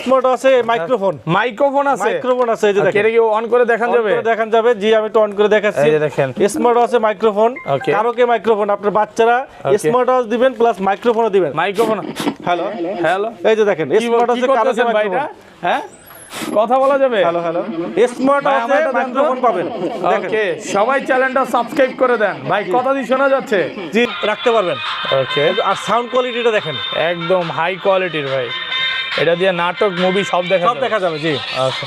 Smart আছে microphone আছে এই যে দেখেন। এটা কি অন করে দেখান যাবে? দেখান যাবে জি, আমি একটু অন করে দেখাচ্ছি। এই যে দেখেন স্মার্ট আছে মাইক্রোফোন, কারোকে মাইক্রোফোন, আপনার বাচ্চারা স্মার্ট ওয়াচ দিবেন প্লাস মাইক্রোফোনও দিবেন। মাইক্রোফোন হ্যালো হ্যালো, এই যে দেখেন স্মার্ট আছে কারোকে মাইক্রোফোন। হ্যাঁ কথা বলা যাবে? হ্যালো স্মার্ট আছে মাইক্রোফোন পাবেন। ওকে, সবাই চ্যানেলটা সাবস্ক্রাইব করে দেন ভাই। কথা দিয়ে শোনা যাচ্ছে? জি, রাখতে পারবেন। ওকে, আর সাউন্ড কোয়ালিটিটা দেখেন একদম হাই কোয়ালিটির ভাই। এটা দিয়ে নাটক মুভি সব দেখা যাবে জি। আচ্ছা,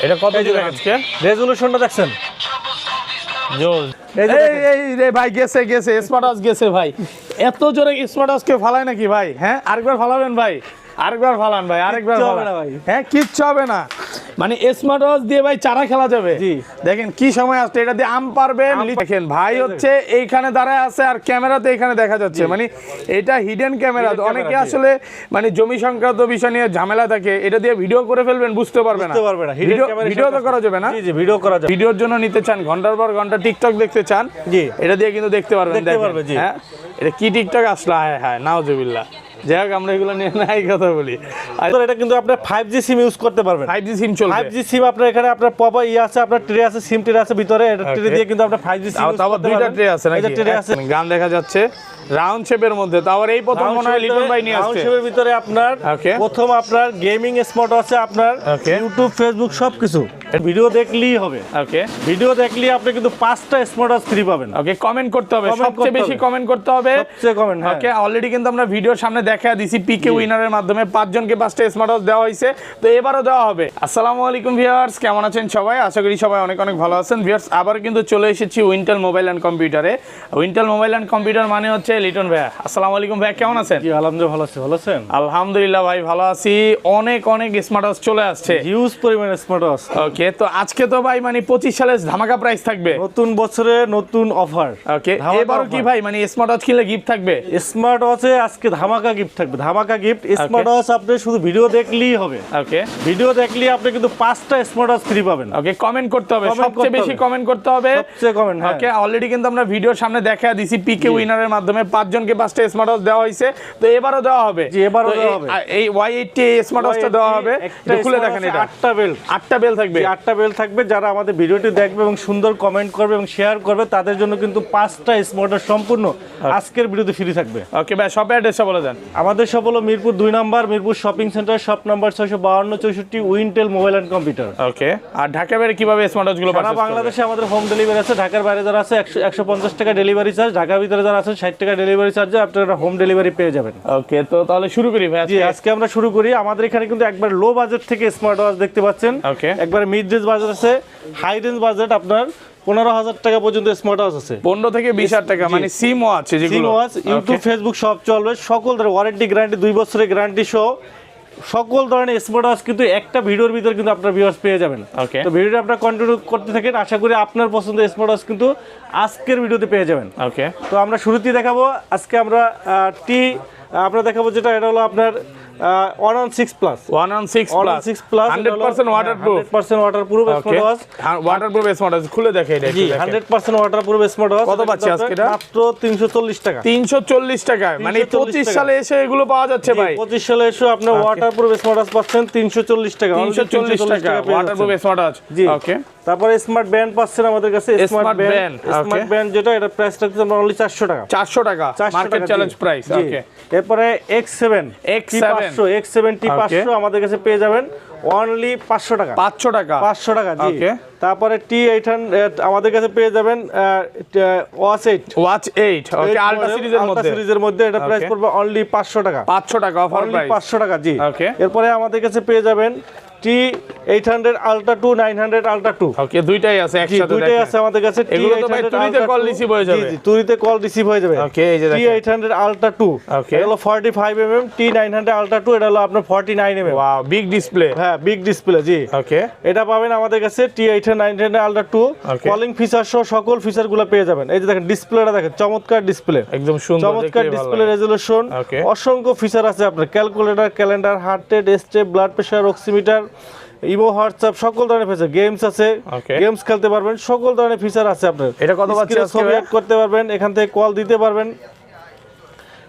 এটা কত দিবেন আজকে? রেজোলিউশনটা দেখছেন? জোস। এই রে ভাই, গেছে স্মার্ট ওয়াচ গেছে ভাই। এত জোরে স্মার্ট ওয়াচকে ফালায় নাকি ভাই? হ্যাঁ, আরেকবার ফালাবেন ভাই, আরেকবার ফালান ভাই, আরেকবার ফালান ভাই। হ্যাঁ, কিচ্ছু হবে না, মানে স্মার্ট ওয়াচ দিয়ে ভাই চারা খেলা যাবে। দেখেন কি সময় আসছে, এটা দিয়ে আম পারবেন। দেখেন ভাই হচ্ছে এইখানে দাঁড়ায় আছে আর ক্যামেরাতে এখানে দেখা যাচ্ছে, মানে এটা হিডেন ক্যামেরা। অনেকে আসলে মানে জমি সংক্রান্ত বিষয় নিয়ে ঝামেলা থাকে, এটা দিয়ে ভিডিও করে ফেলবেন, বুঝতে পারবে না। ভিডিও তো করা যাবে না? জি, ভিডিও করা যাবে। ভিডিওর জন্য নিতে চান, ঘন্টার পর ঘন্টা টিকটক দেখতে চান, জি, এটা দিয়ে কিন্তু দেখতে পারবেন। হ্যাঁ, এটা কি টিকটক আসলো? হায় নাউজুবিল্লাহ। যাই হোক, আমরা এগুলো নিয়ে নাই কথা বলি। এটা কিন্তু আপনার 5G সিম ইউজ করতে পারবেন। 5G সিম চলবে। 5G সিম আপনার এখানে আপনার পপা আছে, আপনার ট্রে আছে, সিম ট্রে আছে ভিতরে। এটা ট্রে দিয়ে কিন্তু আপনার 5G সিম ইউজ করতে পারবেন। দুইটা ট্রে আছে নাকি? ট্রে আছে, গান দেখা যাচ্ছে রাউন্ড শেপের মধ্যে। তারপর এই প্রথম মনে হয় লিটন ভাই নিয়ে আসছে। রাউন্ড শেপের ভিতরে আপনার প্রথম আপনার গেমিং স্মার্ট আছে, আপনার ইউটিউব ফেসবুক সবকিছু ভিডিও দেখলেই হবে। ওকে, ভিডিও দেখলেই আপনি কিন্তু 5টা স্মার্ট ওয়াচ ফ্রি পাবেন। ওকে, কমেন্ট করতে হবে, সবচেয়ে বেশি কমেন্ট করতে হবে, সবচেয়ে কমেন্ট। ওকে, অলরেডি কিন্তু আমরা ভিডিওর সামনে দেখা দিয়েছি পিকে উইনারের মাধ্যমে 5 জনকে 5টা স্মার্ট ওয়াচ দেওয়া হয়েছে, তো এবারও দেওয়া হবে। আসসালামু আলাইকুম ভিউয়ার্স, কেমন আছেন সবাই? আশা করি সবাই অনেক ভালো আছেন। ভিউয়ার্স, আবার কিন্তু চলে এসেছি উইন্টেল মোবাইল এন্ড কম্পিউটারে। উইন্টেল মোবাইল এন্ড কম্পিউটার মানে হচ্ছে লিটন ভাই। আসসালামু আলাইকুম ভাই, কেমন আছেন? জি আলহামদুলিল্লাহ, ভালো আছি। ভালো আছেন? আলহামদুলিল্লাহ ভাই, ভালো আছি। অনেক স্মার্ট ওয়াচ চলে আসছে, হিউজ পরিমাণে স্মার্ট ওয়াচ। ওকে, তো আজকে তো ভাই মানে 25 সালের ধামাকা প্রাইস থাকবে, নতুন বছরে নতুন অফার। ওকে, এবারও কি ভাই মানে স্মার্ট ওয়াচ কিনলে গিফট থাকবে? স্মার্ট ওয়াচে আজকে ধামাকা গিফট থাকবে, ধামাকা গিফট। স্মার্ট ওয়াচ আপনি শুধু ভিডিও দেখলেই হবে। ওকে, ভিডিও দেখলেই আপনি কিন্তু 5টা স্মার্ট ওয়াচ ফ্রি পাবেন। ওকে, কমেন্ট করতে হবে, সবচেয়ে বেশি কমেন্ট করতে হবে, সবচেয়ে কমেন্ট। ওকে, অলরেডি কিন্তু আমরা ভিডিওর সামনে দেখা দিয়েছি পিকে উইনারের মাধ্যমে 5 জনকে 5টা স্মার্ট ওয়াচ দেওয়া হয়েছে, তো এবারও দেওয়া হবে। জি, এবারও দেওয়া হবে। এই Y80 স্মার্ট ওয়াচটা দেওয়া হবে। খুলে দেখেন, এটা 8টা বেল থাকবে। 8টা বেল থাকবে। যারা আমাদের ভিডিওটি দেখবে এবং সুন্দর কমেন্ট করবে এবং শেয়ার করবে, তাদের জন্য কিন্তু 5টা স্মার্ট ওয়াচ সম্পূর্ণ আজকের ভিডিওতে ফ্রি থাকবে। ওকে ভাই, শপ অ্যাড্রেসটা বলে দেন। আমাদের শপ হলো Mirpur 2 number, Mirpur shopping centre, shop number 652 64, Wintel mobile and computer. Okay, আর ঢাকা বাইরে কিভাবে স্মার্ট ওয়াচগুলো পাচ্ছেন? সারা বাংলাদেশে আমাদের হোম ডেলিভারি আছে। ঢাকার বাইরে যারা আছে 150 টাকা ডেলিভারি চার্জ, ঢাকার ভিতরে যারা আছে 60 টাকা ডেলিভারি চার্জে আপনারা হোম ডেলিভারি পেয়ে যাবেন। ওকে, তো তাহলে শুরু করি ভাই। জি, আজকে আমরা শুরু করি। আমাদের এখানে কিন্তু একবার লো বাজেট থেকে স্মার্ট ওয়াচ দেখতে পাচ্ছেন। ওকে, একবার মিড রেঞ্জ বাজেট আছে, হাই রেঞ্জ বাজেট আপনার 15,000 টাকা পর্যন্ত স্মার্ট ওয়াচ আছে। 15 থেকে 20,000 টাকা, মানে সিম ওয়াচ যেগুলো। সিম ওয়াচ, ইউটিউব ফেসবুক সব চলবে, সকল ধরনের ওয়ারেন্টি গ্যারান্টি 2 বছরের গ্যারান্টি সহ সকল ধরনের স্মার্ট ওয়াচ কিন্তু একটা ভিডিওর ভিতর কিন্তু আপনার ভিউয়ার্স পেয়ে যাবেন। ওকে, তো ভিডিওটা আপনারা কন্টিনিউ করতে থাকেন, আশা করি আপনার পছন্দের স্মার্ট ওয়াচ কিন্তু আজকের ভিডিওতে পেয়ে যাবেন। ওকে, তো আমরা শুরুতেই দেখাবো আজকে আমরা আমরা দেখাবো যেটা, এটা হলো আপনার 116 plus 116 plus 100% waterproof, 100% waterproof smart watch. Waterproof smart watch খুলে দেখে এটা 100% ওয়াটারপ্রুফ স্মার্ট ওয়াচ। কত পাচ্ছি আজকে? এটা মাত্র 340 টাকা। 340 টাকা, মানে 25 সালে এসে এগুলো পাওয়া যাচ্ছে ভাই। 25 সালে এসে আপনি ওয়াটারপ্রুফ স্মার্ট ওয়াচ পাচ্ছেন 340 টাকা। 340 টাকা ওয়াটারপ্রুফ স্মার্ট ওয়াচ। জি, ওকে, তারপরে স্মার্ট ব্যান্ড পাচ্ছেন আমাদের কাছে। স্মার্ট ব্যান্ড যেটা, এটা প্রাইস থাকছে আমরা অনলি 400 টাকা। 400 টাকা মার্কেট চ্যালেঞ্জ প্রাইস। ওকে, এরপরে X7 T500 আমাদের কাছে পেয়ে যাবেন অনলি 500 টাকা। 500 টাকা, 500 টাকা। জি, ওকে, তারপরে T800 আমাদের কাছে পেয়ে যাবেন ওয়াচ 8। ওকে, আলট্রা সিরিজের মধ্যে এটা প্রাইস পড়বে অনলি 500 টাকা। 500 টাকা অফার প্রাইস, 500 টাকা। জি, ওকে, এরপরে আমাদের কাছে পেয়ে যাবেন T800 Ultra 2, 900 Ultra 2। ওকে, দুইটাই আছে একসাথে। দুইটাই আছে আমাদের কাছে। এগুলো তো ভাই তুরিতে কল রিসিভ হয়ে যাবে। জি, তুরিতে কল রিসিভ হয়ে যাবে। ওকে, এই যে দেখেন T800 Ultra 2, এটা হলো 45 mm। T900 Ultra 2, এটা হলো আপনার 49 mm। Wow, big display. হ্যাঁ, বিগ ডিসপ্লে। জি, ওকে, এটা পাবেন আমাদের কাছে T800 900 Ultra 2, কলিং ফিচার সহ সকল ফিচারগুলো পেয়ে যাবেন। এই যে দেখেন ডিসপ্লেটা দেখেন, চমৎকার ডিসপ্লে, একদম সুন্দর, চমৎকার ডিসপ্লে, রেজোলিউশন, অসংখ্য ফিচার আছে আপনার। Calculator, calendar, heart rate, step, blood pressure, oximeter, imo, WhatsApp, সকল ধরনের ফিচার। গেমস আছে, গেমস খেলতে পারবেন, সকল ধরনের ফিচার আছে আপনার। এটা কত পাচ্ছেন? ছবি অ্যাড করতে পারবেন, এখান থেকে কল দিতে পারবেন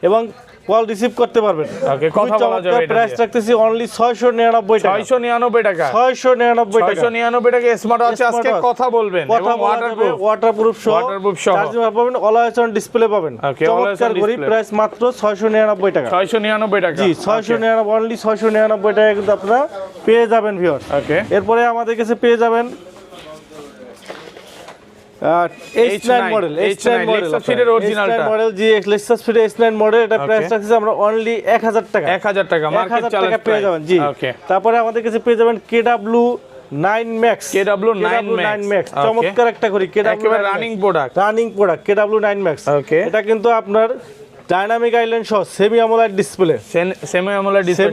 এবং কল রিসিভ করতে পারবেন। ওকে, কথা বলা যাবে এটা। প্রাইস রাখতেছি অনলি 699 টাকা। 699 টাকা। 699 টাকা। 699 টাকা স্মার্ট ওয়াচ আজকে কথা বলবেন এবং ওয়াটারপ্রুফ সহ চার্জিং পাবেন, অলওয়েজ অন ডিসপ্লে পাবেন। চমৎকার ঘড়ি, প্রাইস মাত্র 699 টাকা। 699 টাকা। জি 699, অনলি 699 টাকা কিন্তু আপনারা পেয়ে যাবেন ভিউয়ার। ওকে, এরপরে আমাদের কাছে পেয়ে যাবেন H9 মডেল, H9 মডেল ফিটের অরিজিনালটা মডেল, জি Lexus Fit H9 মডেল। এটা প্রাইস রাখছি আমরা অনলি 1000 টাকা। 1000 টাকা মার্কেট চ্যালেঞ্জ পেয়ে যাবেন। জি ওকে, তারপরে আমাদের কাছে পেয়ে যাবেন KW9 Max। KW9 Max চমৎকার একটা ঘড়ি, একেবারে রানিং প্রোডাক্ট KW9 Max। ওকে, এটা কিন্তু আপনার ডাইনামিক আইল্যান্ড সহ semi AMOLED display, semi AMOLED display,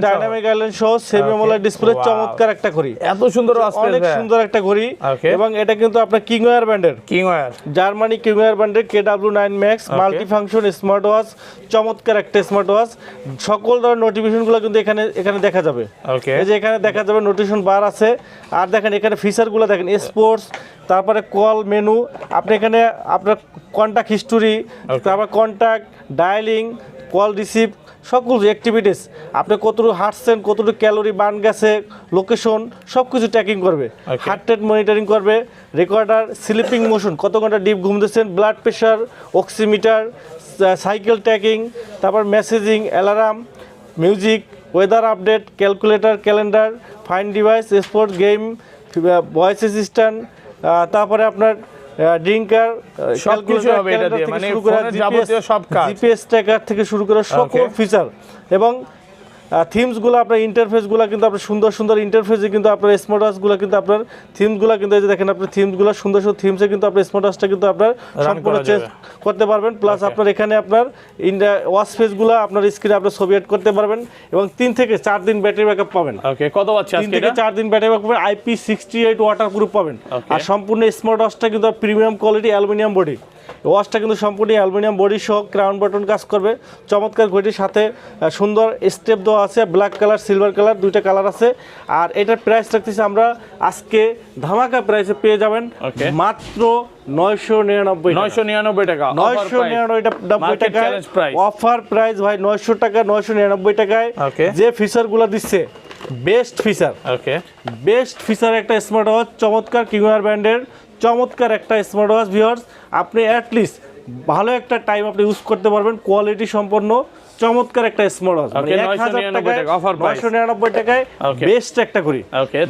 dynamic island সহ সেমি অ্যামোলেড ডিসপ্লে, চমৎকার একটা ঘড়ি, এত সুন্দর অনেক সুন্দর একটা ঘড়ি। এবং এটা কিন্তু আপনার কিংওয়্যার ব্র্যান্ডের, জার্মানি কিংওয়্যার ব্র্যান্ডের KW9 Max multi function smart watch, চমৎকার একটা স্মার্ট ওয়াচ। সকল ধরনের নোটিফিকেশনগুলো কিন্তু এখানে দেখা যাবে। এই যে এখানে দেখা যাবে নোটিফিকেশন বার আছে। আর দেখেন এখানে ফিচারগুলো দেখেন, স্পোর্টস, তারপরে কল মেনু, আপনি এখানে আপনার কন্টাক্ট হিস্টোরি, তারপর কন্টাক্ট, ডায়ালিং, কল রিসিভ, সকল অ্যাক্টিভিটিস, আপনি কতটুকু হাঁটছেন, কতটুকু ক্যালোরি বার্ন গেছে, লোকেশন, সব কিছু ট্র্যাকিং করবে। হার্ট রেট মনিটরিং করবে, রেকর্ডার, স্লিপিং মোশন, কত ঘন্টা ডিপ ঘুমতেছেন, blood pressure, oximeter, cycle tracking, তারপর messaging, alarm, music, weather update, calculator, calendar, fine device, sport, game, voice assistant, তারপরে আপনার ড্রিঙ্কার, সবকিছু হবে এটা দিয়ে, মানে ফোনের যাবতীয় সব কাজ, জিপিএস ট্র্যাকার থেকে শুরু করে সকল ফিচার। এবং থিমসগুলো আপনার ইন্টারফেসগুলো কিন্তু আপনার সুন্দর সুন্দর ইন্টারফেসে কিন্তু আপনার স্মার্ট ওয়াচগুলো কিন্তু আপনার থিমসগুলো কিন্তু এই যে দেখেন আপনার থিমসগুলো সুন্দর সুন্দর থিমসে কিন্তু আপনার স্মার্ট ওয়াচটা কিন্তু আপনার সম্পূর্ণ চেঞ্জ করতে পারবেন। প্লাস আপনার এখানে আপনার ওয়াচ ফেসগুলো আপনার স্ক্রিনে আপনার ছবি এড করতে পারবেন এবং 3 থেকে 4 দিন ব্যাটারি ব্যাকআপ পাবেন। ওকে, কত পাচ্ছেন আজকে? 3 থেকে 4 দিন ব্যাটারি ব্যাকআপ পাবেন, IP68 ওয়াটারপ্রুফ পাবেন। আর সম্পূর্ণ স্মার্ট ওয়াচটা কিন্তু প্রিমিয়াম কোয়ালিটি অ্যালুমিনিয়াম বডি, ওয়াচটা কিন্তু সম্পূর্ণ অ্যালুমিনিয়াম বডি সহ ক্রাউন বাটন কাজ করবে। চমৎকার ঘড়ির সাথে সুন্দর স্টেপ দেওয়া আছে, ব্ল্যাক কালার, সিলভার কালার, দুইটা কালার আছে। আর এটার প্রাইস রাখতেছি আমরা আজকে ধামাকা প্রাইসে পেয়ে যাবেন মাত্র 999 টাকা। 999 টাকা অফার প্রাইস ভাই, 900 টাকা, 999 টাকায় যে ফিচারগুলো দিচ্ছে বেস্ট ফিচার। বেস্ট ফিচার একটা স্মার্ট ওয়াচ, চমৎকার কিংওয়্যার ব্র্যান্ডের চমৎকার একটা স্মার্ট ওয়াচ ভিউয়ার্স। আপনি অ্যাটলিস্ট ভালো একটা টাইম আপনি ইউজ করতে পারবেন, কোয়ালিটি সম্পন্ন চমৎকার একটা স্মার্ট ওয়াচ। 999 টাকায় বেস্ট একটা ঘড়ি,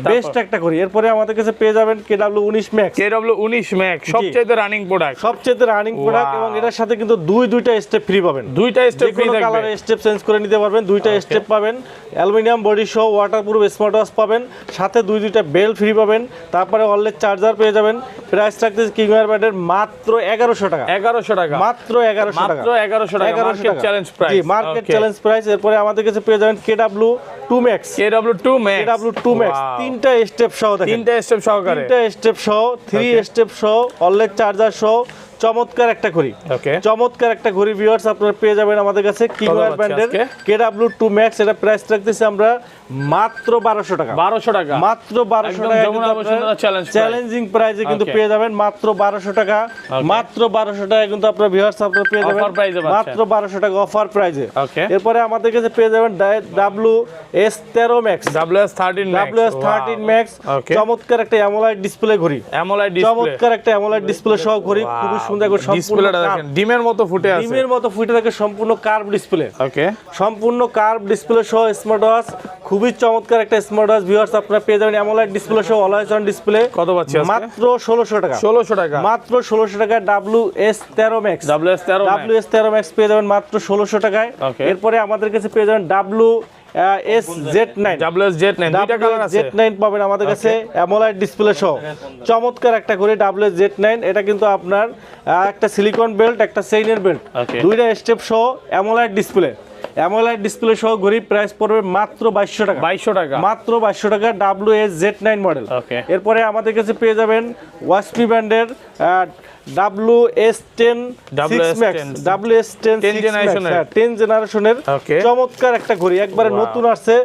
বেস্ট একটা ঘড়ি। এরপরে আমাদের কাছে পেয়ে যাবেন KW19 Max। KW19 Max সবচেয়ে রানিং প্রোডাক্ট, সবচেয়ে রানিং প্রোডাক্ট। এবং এটার সাথে কিন্তু দুইটা স্টেপ ফ্রি পাবেন, দুইটা স্টেপ ফ্রি থাকবে, কালারে স্টেপ চেঞ্জ করে নিতে পারবেন, দুইটা স্টেপ পাবেন, অ্যালুমিনিয়াম বডি সহ ওয়াটারপ্রুফ স্মার্ট ওয়াচ পাবেন, সাথে দুইটা বেল্ট ফ্রি পাবেন, তারপরে ওয়্যারলেস চার্জার পেয়ে যাবেন। প্রাইস রাখতেছে কিংওয়্যার ব্র্যান্ডের মাত্র 1100 টাকা। 1100 টাকা, মাত্র 1100 টাকা, মাত্র 1100 টাকা মার্কেট চ্যালেঞ্জ প্রাইস। জি মার্কেট চ্যালেঞ্জ প্রাইস। এরপরে আমাদের কাছে পেয়ে যাবেন KW2 Max। KW2 Max তিনটা স্টেপ সহ, দেখেন তিনটা স্টেপ সহকারে, 3 স্টেপ সহ, 3 স্টেপ সহ, ওয়্যারলেস চার্জার সহ, চমৎকার একটা ঘড়ি, চমৎকার একটা ঘড়ি ভিউয়ার্স আপনারা পেয়ে যাবেন আমাদের কাছে কিংওয়্যার ব্র্যান্ডের KW2 Max। এটা প্রাইস রাখতেছি আমরা মাত্র 1200 টাকা। 1200 টাকা, মাত্র 1200 টাকা চ্যালেঞ্জিং প্রাইসে কিন্তু পেয়ে যাবেন মাত্র 1200 টাকা। মাত্র 1200 টাকা কিন্তু আপনারা ভিউয়ার্স আপনারা পেয়ে যাবেন মাত্র 1200 টাকা অফার প্রাইসে। এরপরে আমাদের কাছে পেয়ে যাবেন WS13 Max। WS13 Max চমৎকার একটা অ্যামোলেড ডিসপ্লে ঘড়ি, চমৎকার একটা অ্যামোলেড ডিসপ্লে সহ ঘড়ি, খুবই সুন্দর করে ডিসপ্লেটা দেখেন ডিমের মতো ফুটে আছে, ডিমের মতো ফুটে থাকে, সম্পূর্ণ কার্ভ ডিসপ্লে। সম্পূর্ণ কার্ভ ডিসপ্লে সহ স্মার্ট ওয়াচ, খুবই চমৎকার একটা স্মার্ট ওয়াচ ভিউয়ার্স আপনারা পেয়ে যাবেন অ্যামোলেড ডিসপ্লে সহ অলওয়েজ অন ডিসপ্লে। কত পাচ্ছেন আজকে? মাত্র 1600 টাকা। 1600 টাকা, মাত্র 1600 টাকা। WS13 Max WS13 Max পেয়ে যাবেন মাত্র 1600 টাকায়। এরপরে আমাদের কাছে পেয়ে যাবেন WS-Z9 দুইটা কালার আছে, Z9 পাবেন আমাদের কাছে অ্যামোলেড ডিসপ্লে সহ, চমৎকার একটা ঘড়ি WS-Z9। এটা কিন্তু আপনার একটা সিলিকন বেল্ট, একটা চেইনের বেল্ট, দুইটা স্টেপ সহ অ্যামোলেড ডিসপ্লে। অ্যামোলেড ডিসপ্লে সহ ঘড়ি প্রাইস পড়বে মাত্র 2200 টাকা। 2200 টাকা, মাত্র 2200 টাকা, WS-Z9 মডেল। ওকে। এরপরে আমাদের কাছে পেয়ে যাবেন ওয়াসপি ব্র্যান্ডের WS10 6 Max, WS10 10 জেনারেশনের চমৎকার একটা ঘড়ি, একবারে নতুন আসছে,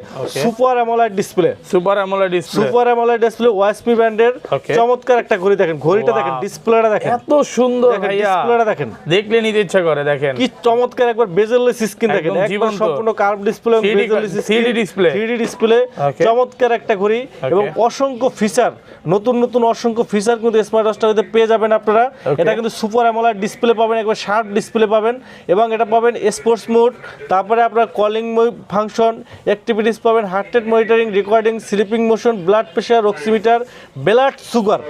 super AMOLED display, super AMOLED display, super AMOLED display, ওয়াসপি ব্র্যান্ডের চমৎকার একটা ঘড়ি। দেখেন ঘড়িটা, দেখেন ডিসপ্লেটা, দেখেন এত সুন্দর ভাইয়া, ডিসপ্লেটা দেখেন, দেখলে নিতে ইচ্ছা করে। দেখেন কি চমৎকার, একবার বেজেললেস স্ক্রিন, দেখেন একবার সম্পূর্ণ curve display, 3D display, 3D display, চমৎকার একটা ঘড়ি এবং অসংখ্য ফিচার, নতুন নতুন অসংখ্য ফিচার কিন্তু স্মার্ট ওয়াচটাতে পেয়ে যাবেন আপনারা। এটা কিন্তু সুপার অ্যামোলেড ডিসপ্লে পাবেন, একবার শার্প ডিসপ্লে পাবেন এবং এটা পাবেন স্পোর্টস মোড, তারপরে আপনার কলিং ফাংশন, অ্যাক্টিভিটিস পাবেন, heart rate monitoring, recording, sleeping motion, blood pressure, oximeter, blood sugar.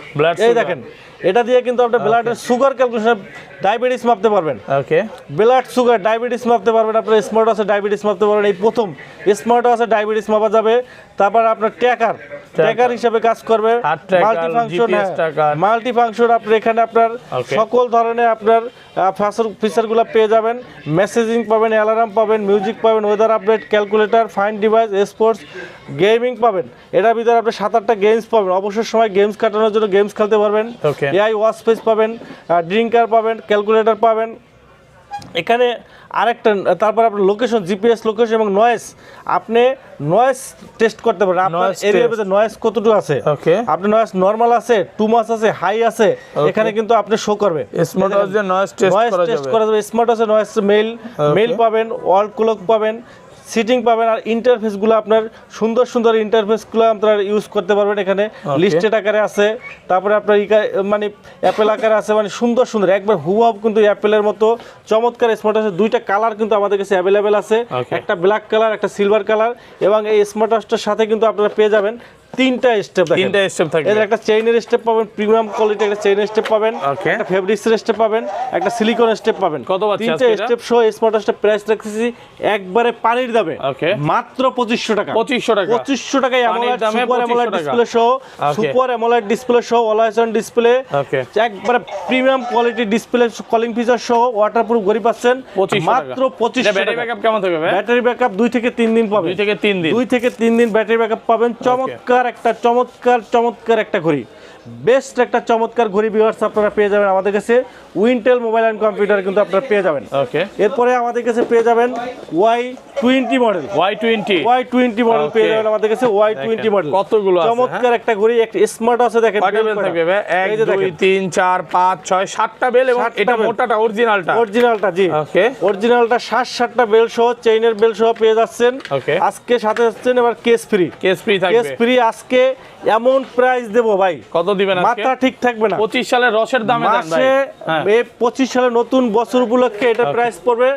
এই দেখেন এটা দিয়ে কিন্তু আপনার ব্লাডের সুগার ক্যালকুলেশন, ডায়াবেটিস মাপতে পারবেন। ওকে, ব্লাড সুগার, ডায়াবেটিস মাপতে পারবেন, আপনার স্মার্ট ওয়াচে ডায়াবেটিস মাপতে পারবেন, এই প্রথম স্মার্ট ওয়াচে ডায়াবেটিস মাপা যাবে। তারপর আপনার ট্র্যাকার হিসেবে কাজ করবে, মাল্টি ফাংশন, মাল্টি ফাংশন, আপনি এখানে আপনার সকল ধরনের আপনার ফিচারগুলো পেয়ে যাবেন। মেসেজিং পাবেন, অ্যালার্ম পাবেন, মিউজিক পাবেন, weather update, calculator, fine device, sports, gaming পাবেন। এটার ভিতরে আপনি 7-8টা গেমস পাবেন, অবসর সময় গেমস কাটানোর জন্য গেমস খেলতে পারবেন। এআই ওয়াচ ফেস পাবেন, ড্রিঙ্কার পাবেন, ক্যালকুলেটর পাবেন। এখানে আরেকটা, তারপর আপনার লোকেশন, জিপিএস লোকেশন এবং নয়েজ, আপনি নয়েজ টেস্ট করতে পারেন, আপনার এরিয়ার ভিতরে নয়েজ কতটুকু আছে, আপনি নয়েজ নরমাল আছে, টু মাস আছে, হাই আছে, এখানে কিন্তু আপনি শো করবে। স্মার্ট ওয়াচে নয়েজ টেস্ট করা যাবে। স্মার্ট ওয়াচে নয়েজ মেইল পাবেন, ওয়াল ক্লক পাবেন, সিটিং পাবেন, আর ইন্টারফেসগুলো আপনার সুন্দর সুন্দর ইন্টারফেসগুলো আপনারা ইউজ করতে পারবেন। এখানে লিস্টেড আকারে আছে, তারপরে আপনার মানে অ্যাপেল আকারে আছে, মানে সুন্দর সুন্দর একবার হুবহু কিন্তু অ্যাপেলের মতো চমৎকার স্মার্ট ওয়াচের দুইটা কালার কিন্তু আমাদের কাছে অ্যাভেলেবেল আছে, একটা ব্ল্যাক কালার, একটা সিলভার কালার। এবং এই স্মার্ট ওয়াচটার সাথে কিন্তু আপনারা পেয়ে যাবেন 3টা স্টেপ, থাকবে। এর একটা চেইনের স্টেপ পাবেন, প্রিমিয়াম কোয়ালিটি একটা চেইনের স্টেপ পাবেন, একটা ফেব্রিক্সের স্টেপ পাবেন, একটা সিলিকন স্টেপ পাবেন। 3টা স্টেপ সহ স্মার্ট ওয়াচটা প্রাইস রাখতেছি একবারে পানির দামে মাত্র 2500 টাকা। 2500 টাকায় অ্যামোলেড সুপার অ্যামোলেড ডিসপ্লে সহ, সুপার অ্যামোলেড ডিসপ্লে সহ, অলওয়েজ অন ডিসপ্লে, একবারে premium quality display, calling feature সহ, ওয়াটারপ্রুফ ঘড়ি পাচ্ছেন মাত্র 2500 টাকা। ব্যাটারি ব্যাকআপ কেমন থাকবে? ব্যাটারি ব্যাকআপ 2 থেকে 3 দিন পাবেন। 2 থেকে 3 দিন ব্যাটারি ব্যাকআপ পাবেন। চমৎকার একটা ঘড়ি, বেস্ট একটা চমৎকার ঘড়ি ভিউয়ার্স আপনারা পেয়ে যাবেন আমাদের কাছে। উইন্টেল মোবাইল অ্যান্ড কম্পিউটার কিন্তু আপনারা পেয়ে যাবেন। এরপরে আমাদের কাছে পেয়ে যাবেন Y20 মডেল, Y20 মডেল পেয়ে যাবেন আমাদের কাছে। Y20 মডেল কতগুলো আছে, চমৎকার একটা ঘড়ি, একটা স্মার্ট আছে। দেখেন কয়টা বেল থাকবে? 1 2 3 4 5 6 7টা বেল, এবং এটা মোটাটা অরিজিনালটা জি, অরিজিনালটা 7-7টা বেল সহ, চেইনের বেল সহ পেয়ে যাচ্ছেন। আজকে সাথে যাচ্ছেন এবার কেস ফ্রি থাকবে। কেস ফ্রি আজকে এমন প্রাইস দেব ভাই, কত দিবেন আজকে? মাথা ঠিক থাকবে না। 25 সালের রসের দামে দেন ভাই। এই 25 সালের নতুন বছর উপলক্ষে এটা প্রাইস পড়বে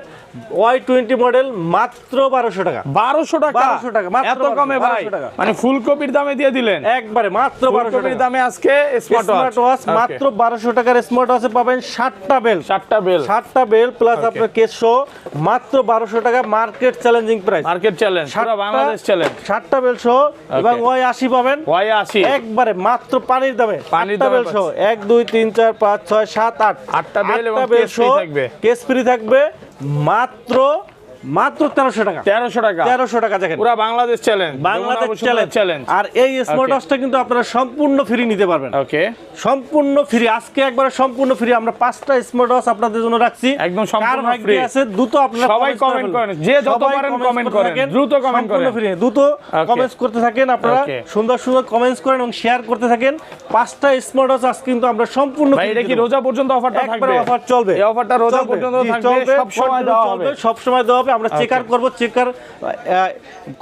Y20 মডেল মাত্র 1200 টাকা। 1200 টাকা এত কমে ভাই, মানে ফুলকপির দামে দিয়ে দিলেন একবারে, মাত্র 1200 টাকার দামে আজকে স্মার্ট ওয়াচ। মাত্র 1200 টাকার স্মার্ট ওয়াচে পাবেন 7টা বেল প্লাস আপনার কেস সহ, মাত্র 1200 টাকা। Market challenging price, market challenge, সারা বাংলাদেশ চ্যালেঞ্জ। 7টা বেল সহ এবং Y80 পাবেন, Y80 একবারে মাত্র পানির দামে। 7টা বেল সহ 1 2 3 4 5 6 7 8 8টা বেল এবং কেস ফ্রি থাকবে মাত্র 1300 টাকা। 1300 টাকা দেখেন, পুরো বাংলাদেশ চ্যালেঞ্জ। আর এই স্মার্ট ওয়াচটা কিন্তু আপনারা সম্পূর্ণ ফ্রি নিতে পারবেন। সম্পূর্ণ ফ্রি, আজকে একবারে সম্পূর্ণ ফ্রি। আমরা 5টা স্মার্ট ওয়াচ আপনাদের জন্য রাখছি, একদম সম্পূর্ণ ফ্রি আছে। দ্রুত আপনারা সবাই কমেন্ট করেন, যে যত পারেন কমেন্ট করেন, দ্রুত কমেন্ট করেন, ফ্রি দ্রুত কমেন্টস করতে থাকেন আপনারা, সুন্দর সুন্দর কমেন্টস করেন এবং শেয়ার করতে থাকেন। 5টা স্মার্ট ওয়াচ আজকে কিন্তু আমরা সম্পূর্ণ ফ্রি। এটা কি রোজা পর্যন্ত অফারটা থাকবে? অফার চলবে, এই অফারটা রোজা পর্যন্ত থাকবে, সব সময় দেওয়া হবে। আমরা চেকার করব,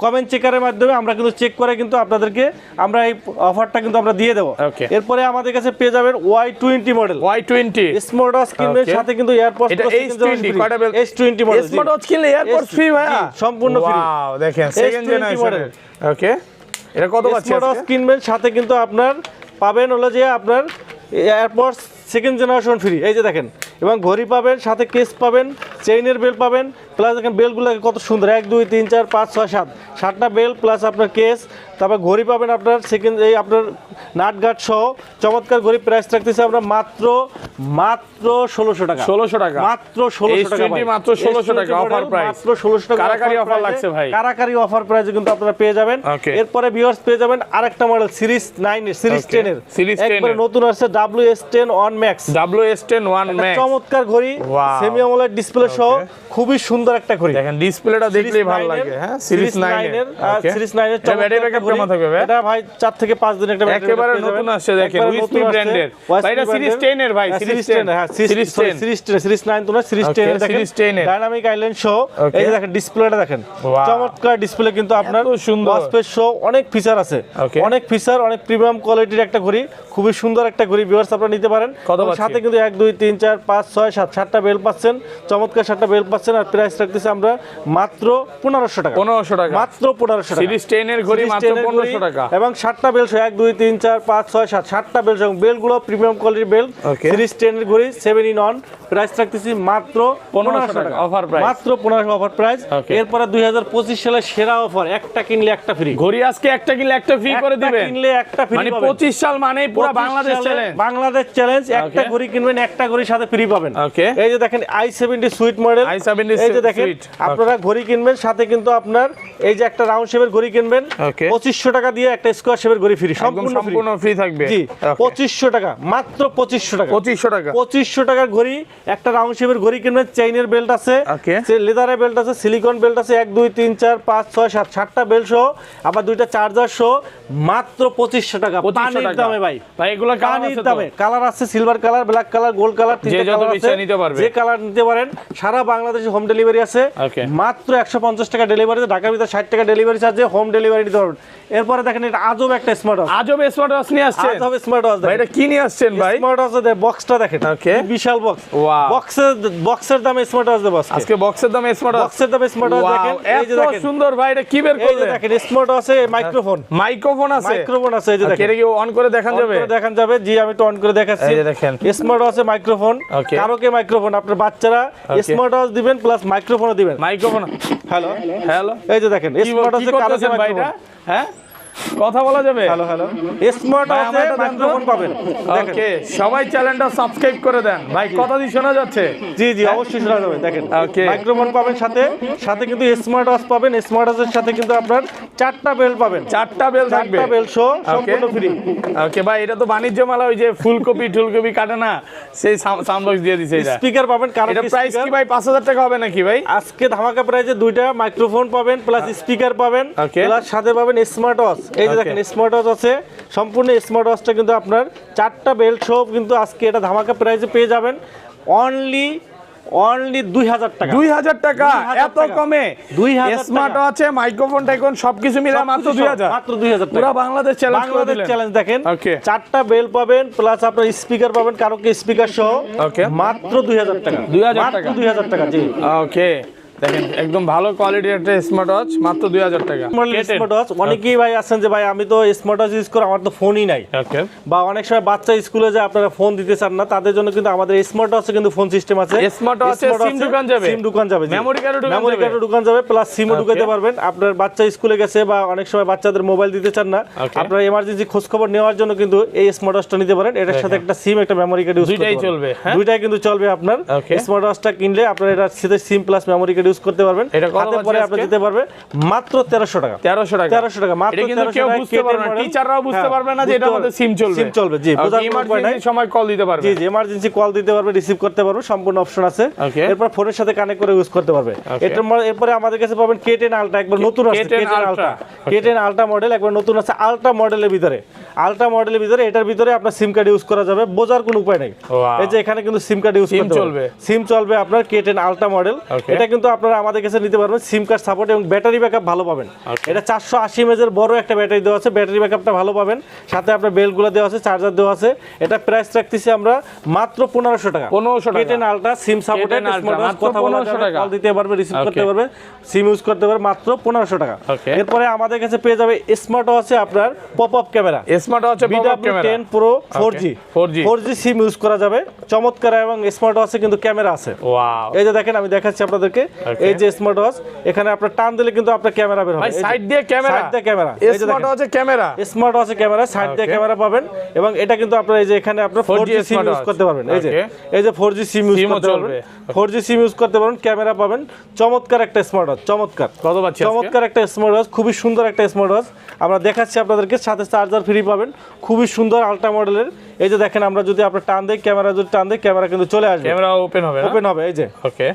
কমেন্ট চেকারের মাধ্যমে আমরা কিন্তু চেক করে কিন্তু আপনাদেরকে আমরা এই অফারটা কিন্তু আমরা দিয়ে দেব। এরপরে আমাদের কাছে পেয়ে যাবেন Y20 model, Y20 smart watch কিনবেন, সাথে কিন্তু AirPods S20 model smart watch কিনলে এয়ারপডস ফ্রি ভাইয়া, সম্পূর্ণ ফ্রি। ওয়াও, দেখেন সেকেন্ড জেনারেশন। ওকে, এটা কত পাচ্ছেন? স্মার্ট ওয়াচ কিনবেন, সাথে কিন্তু আপনার পাবেন হলো যে আপনার এয়ারপডস সেকেন্ড জেনারেশন ফ্রি, এই যে দেখেন। এবং ঘড়ি পাবেন, সাথে কেস পাবেন, চেইনের বেল পাবেন, প্লাস দেখেন বেলগুলো কত সুন্দর, 1 2 3 4 5 6 7 7টা বেল, প্লাস আপনার কেস, তারপর ঘড়ি পাবেন আপনার সেকেন্ড, এই আপনার নাট গার্ড সহ চমৎকার ঘড়ি। প্রাইস রাখতেছি আমরা মাত্র 1600 টাকা। 1600 টাকা মাত্র 1600 টাকা ভাই, মাত্র 1600 টাকা অফার প্রাইস, মাত্র 1600 টাকা কারাকারি অফার লাগছে ভাই, কারাকারি অফার প্রাইসে কিন্তু আপনারা পেয়ে যাবেন। এরপরে ভিউয়ার্স পেয়ে যাবেন আরেকটা মডেল সিরিজ 9 এর, সিরিজ 10 এর, একবারে নতুন আসছে WS10 1 Max, WS10 1 Max, চমৎকার ঘড়ি, সেমি অ্যামোলেড ডিসপ্লে সহ খুবই সুন্দর একটা ঘড়ি। দেখেন ডিসপ্লেটা দেখলেই ভালো লাগে। হ্যাঁ, সিরিজ 9 এর, সিরিজ 9 এর ব্যাটারি ব্যাকআপ কেমন থাকবে ভাই? এটা ভাই 4 থেকে 5 দিন একটা ব্যাটারি একেবারে নতুন আসছে, দেখেন উইসপি ব্র্যান্ডের ভাই, এটা সিরিজ 10 এর ভাই, সিরিজ 10, হ্যাঁ সিরিজ 9 তো না, সিরিজ 10 এর দেখেন, ডাইনামিক আইল্যান্ড সহ, এই যে দেখেন ডিসপ্লেটা দেখেন, চমৎকার ডিসপ্লে কিন্তু আপনার, সুন্দর ওয়াচপেস সহ অনেক ফিচার আছে, অনেক ফিচার, অনেক প্রিমিয়াম কোয়ালিটির একটা ঘড়ি, খুবই সুন্দর একটা ঘড়ি। ভিউয়ার্স আপনারা নিতে পারেন। সাথে কিন্তু 1 2 3 4 5 6 7 7টা বেল পাচ্ছেন, চমৎকার 7টা বেল পাচ্ছেন। আর প্রাইস রাখতেছি আমরা মাত্র 1500 টাকা, 1500 টাকা, মাত্র 1500 টাকা, সিরিজ 10 এর ঘড়ি মাত্র 1500 টাকা, এবং 7টা বেল সহ 1 2 3 4 5 6 7 7টা বেল সহ, বেলগুলো প্রিমিয়াম কোয়ালিটির বেল, সিরিজ 10 এর ঘড়ি 7 in 1, প্রাইস রাখতেছি মাত্র 1500 টাকা অফার প্রাইস, মাত্র 1500 অফার প্রাইস। এরপরে 2025 সালের সেরা অফার, একটা কিনলে একটা ফ্রি ঘড়ি, আজকে একটা কিনলে একটা ফ্রি করে দিবেন, কিনলে একটা ফ্রি মানে পাবেন। 25 সাল মানে পুরো বাংলাদেশ চ্যালেঞ্জ, বাংলাদেশ চ্যালেঞ্জ, একটা ঘড়ি কিনবেন একটা ঘড়ির সাথে ফ্রি পাবেন। এই যে দেখেন i70 সুইট মডেল, এই যে দেখেন আপনারা ঘড়ি কিনবেন, সাথে কিন্তু আপনার এই যে একটা রাউন্ড শেপের ঘড়ি কিনবেন, 2500 টাকা দিয়ে একটা স্কয়ার শেপের ঘড়ি ফ্রি, সম্পূর্ণ ফ্রি থাকবে। জি 2500 টাকা, মাত্র 2500 টাকা, 2500 টাকা, 2500 টাকার ঘড়ি, একটা রাউন্ড শেপের ঘড়ি কিনবেন, চেইনের বেল্ট আছে, লেদারের বেল্ট আছে, সিলিকন বেল্ট আছে, 1 2 3 4 5 6 7 7টা বেল্ট সহ, আবার দুইটা চার্জার সহ, মাত্র 2500 টাকা, পানির দামে ভাই। ভাই এগুলো পানির দামে, কালার আছে silver colour, black colour, gold colour, তিনটা কালার আছে, যে কালার নিতে পারেন। সারা বাংলাদেশে হোম ডেলিভারি আছে, মাত্র 150 টাকা ডেলিভারি, ঢাকার ভিতরে 60 টাকা ডেলিভারি চার্জে হোম ডেলিভারি দিতে পারবেন। এরপরে দেখেন এটা আজব একটা স্মার্ট ওয়াচ, আজব স্মার্ট ওয়াচ নিয়ে আসছেন, আজব স্মার্ট ওয়াচ ভাই, এটা কি নিয়ে আসছেন ভাই? স্মার্ট ওয়াচের বক্সটা দেখেন, বিশাল বক্স, বক্সের দামে স্মার্ট ওয়াচ দেব আজকে, বক্সের দামে স্মার্ট ওয়াচ, বক্সের দামে স্মার্ট ওয়াচ দেখেন, এই যে দেখেন সুন্দর ভাই, এটা কি বের করলেন? এই যে দেখেন স্মার্ট ওয়াচে মাইক্রোফোন আছে, এই যে দেখেন, এটা কি অন করে দেখান যাবে? দেখান যাবে, জি আমি একটু অন করে দেখাচ্ছি। এই যে দেখেন স্মার্ট ওয়াচে মাইক্রোফোন, কারোকে মাইক্রোফোন, আপনার বাচ্চারা স্মার্ট ওয়াচ দিবেন প্লাস মাইক্রোফোনও দিবেন। মাইক্রোফোন, হ্যালো হ্যালো, এই যে দেখেন স্মার্ট ওয়াচে কারোকে মাইক্রোফোন, হ্যাঁ কথা বলা যাবে, হ্যালো হ্যালো, স্মার্ট ওয়াচে মাইক্রোফোন পাবেন। ওকে, সবাই চ্যানেলটা সাবস্ক্রাইব করে দেন ভাই, কথা দিয়ে শোনা যাচ্ছে? জি জি অবশ্যই শোনা যাবে। দেখেন মাইক্রোফোন পাবেন, সাথে সাথে কিন্তু স্মার্ট ওয়াচ পাবেন, স্মার্ট ওয়াচের সাথে কিন্তু আপনার 4টা বেল পাবেন, 4টা বেল থাকবে, 4টা বেল সহ সম্পূর্ণ ফ্রি। ওকে ভাই, এটা তো বাণিজ্য মেলা, ওই যে ফুলকপি টুলকপি কাটে না, সেই সাউন্ড বক্স দিয়ে দিছে। এটা স্পিকার পাবেন, কারণ এটা প্রাইস কি ভাই 5000 টাকা হবে নাকি ভাই? আজকে ধামাকা প্রাইসে দুইটা মাইক্রোফোন পাবেন, প্লাস স্পিকার পাবেন, প্লাস সাথে পাবেন স্মার্ট ওয়াচ। এই যে দেখেন স্মার্ট ওয়াচ আছে, সম্পূর্ণ স্মার্ট ওয়াচটা কিন্তু আপনার 4টা বেল্ট সহ কিন্তু আজকে এটা ধামাকা প্রাইসে পেয়ে যাবেন অনলি 2000 টাকা। 2000 টাকা, এত কমে 2000 স্মার্ট ওয়াচে মাইক্রোফোন টাইকন সবকিছু মিলে মাত্র 2000, মাত্র 2000 টাকা। পুরো বাংলাদেশ চ্যালেঞ্জ করে দিলেন। চ্যালেঞ্জ দেখেন, 4টা বেল পাবেন, প্লাস আপনার স্পিকার পাবেন, কারোকে স্পিকার সহ, মাত্র 2000 টাকা, 2000 টাকা। জি ওকে, দেখেন একদম ভালো কোয়ালিটির একটা স্মার্ট ওয়াচ, মাত্র 2000 টাকা। স্মার্ট ওয়াচ অনেকেই ভাই আছেন যে ভাই আমি তো স্মার্ট ওয়াচ ইউজ করি, আমার তো ফোনই নাই, বা অনেক সময় বাচ্চা স্কুলে যায় আপনারা ফোন দিতে চান না, তাদের জন্য কিন্তু আমাদের স্মার্ট ওয়াচে কিন্তু ফোন সিস্টেম আছে। স্মার্ট ওয়াচে সিম দোকান যাবে, মেমরি কার্ডও দোকান যাবে, প্লাস সিমও ঢুকাতে পারবেন। আপনার বাচ্চা স্কুলে গেছে বা অনেক সময় বাচ্চাদের মোবাইল দিতে চান না, আপনারা ইমার্জেন্সি খোঁজ খবর নেওয়ার জন্য কিন্তু এই স্মার্ট ওয়াচটা নিতে পারেন। এটার সাথে একটা সিম, একটা মেমরি কার্ড ইউজ করতে পারবেন, দুইটাই চলবে, দুইটাই কিন্তু চলবে। আপনার স্মার্ট ওয়াচটা কিনলে আপনারা এটার সাথে সিম প্লাস মেমরি কার্ড ইউজ করতে পারবেন। হাতে পরে আপনি দিতে পারবে মাত্র 1300 টাকা, 1300 টাকা মাত্র। এটা কিন্তু কেউ বুঝতে পারবে না, টিচাররাও বুঝতে পারবে না যে এটা আমাদের সিম চলবে। জি, বোঝার উপায় নাই, সময় কল দিতে পারবে। জি, ইমার্জেন্সি কল দিতে পারবে, রিসিভ করতে পারবে, সম্পূর্ণ অপশন আছে। এরপর ফোনের সাথে কানেক্ট করে ইউজ করতে পারবে। এরপরে আমাদের কাছে পাবেন K10 আলট্রা, একবার নতুন আছে K10 আলট্রা মডেল, একবার নতুন আছে আলট্রা মডেলের ভিতরে, এটার ভিতরে আপনার সিম কার্ড ইউজ করা যাবে, বোঝার কোনো উপায় নাই। এই যে এখানে কিন্তু সিম কার্ড ইউজ করতে পারবে, সিম চলবে আপনার K10 আলট্রা মডেল। এটা কিন্তু আপনারা আমাদের কাছে নিতে পারবেন, সিম কার্ড সাপোর্ট এবং ব্যাটারি ব্যাকআপ ভালো পাবেন। এটা 480 mAh এর বড় একটা ব্যাটারি দেওয়া আছে, ব্যাটারি ব্যাকআপটা ভালো পাবেন, সাথে আপনার বেলগুলো দেওয়া আছে, চার্জার দেওয়া আছে। এটা প্রাইস রাখতেছি আমরা মাত্র 1500 টাকা। K10 ultra SIM supported smartwatch, কথা বলা যাবে, কল দিতে পারবে, রিসিভ করতে পারবে, সিম ইউজ করতে পারবে, মাত্র 1500 টাকা। এরপরে আমাদের কাছে পেয়ে যাবে স্মার্ট ওয়াচে আপনার পপ আপ ক্যামেরা, স্মার্ট ওয়াচে popup camera BW10 Pro 4G 4G SIM use করা যাবে চমৎকার এবং স্মার্ট ওয়াচে কিন্তু ক্যামেরা আছে ওয়াও এই যে দেখেন আমি দেখাচ্ছি আপনাদেরকে এই যে স্মার্ট ওয়াচ এখানে আপনার টান দিলে কিন্তু আপনার ক্যামেরা বের হবে ভাই সাইড দিয়ে ক্যামেরা এই যে স্মার্ট ওয়াচে ক্যামেরা সাইড দিয়ে ক্যামেরা পাবেন এবং এটা কিন্তু আপনার এই যে এখানে আপনার 4G সিম ইউজ করতে পারবেন এই যে 4G সিম ইউজ করতে পারবেন 4G সিম ইউজ করতে পারবেন ক্যামেরা পাবেন চমৎকার একটা স্মার্ট ওয়াচ কত পাচ্ছি চমৎকার একটা স্মার্ট ওয়াচ খুবই সুন্দর একটা স্মার্ট ওয়াচ আমরা দেখাচ্ছি আপনাদেরকে সাথে চার্জার ফ্রি পাবেন খুবই সুন্দর আলট্রা মডেলের এই যে দেখেন আমরা যদি আপনার টান দেই ক্যামেরা যদি টান দেই ক্যামেরা কিন্তু চলে আসবে ক্যামেরা ওপেন হবে এই যে ওকে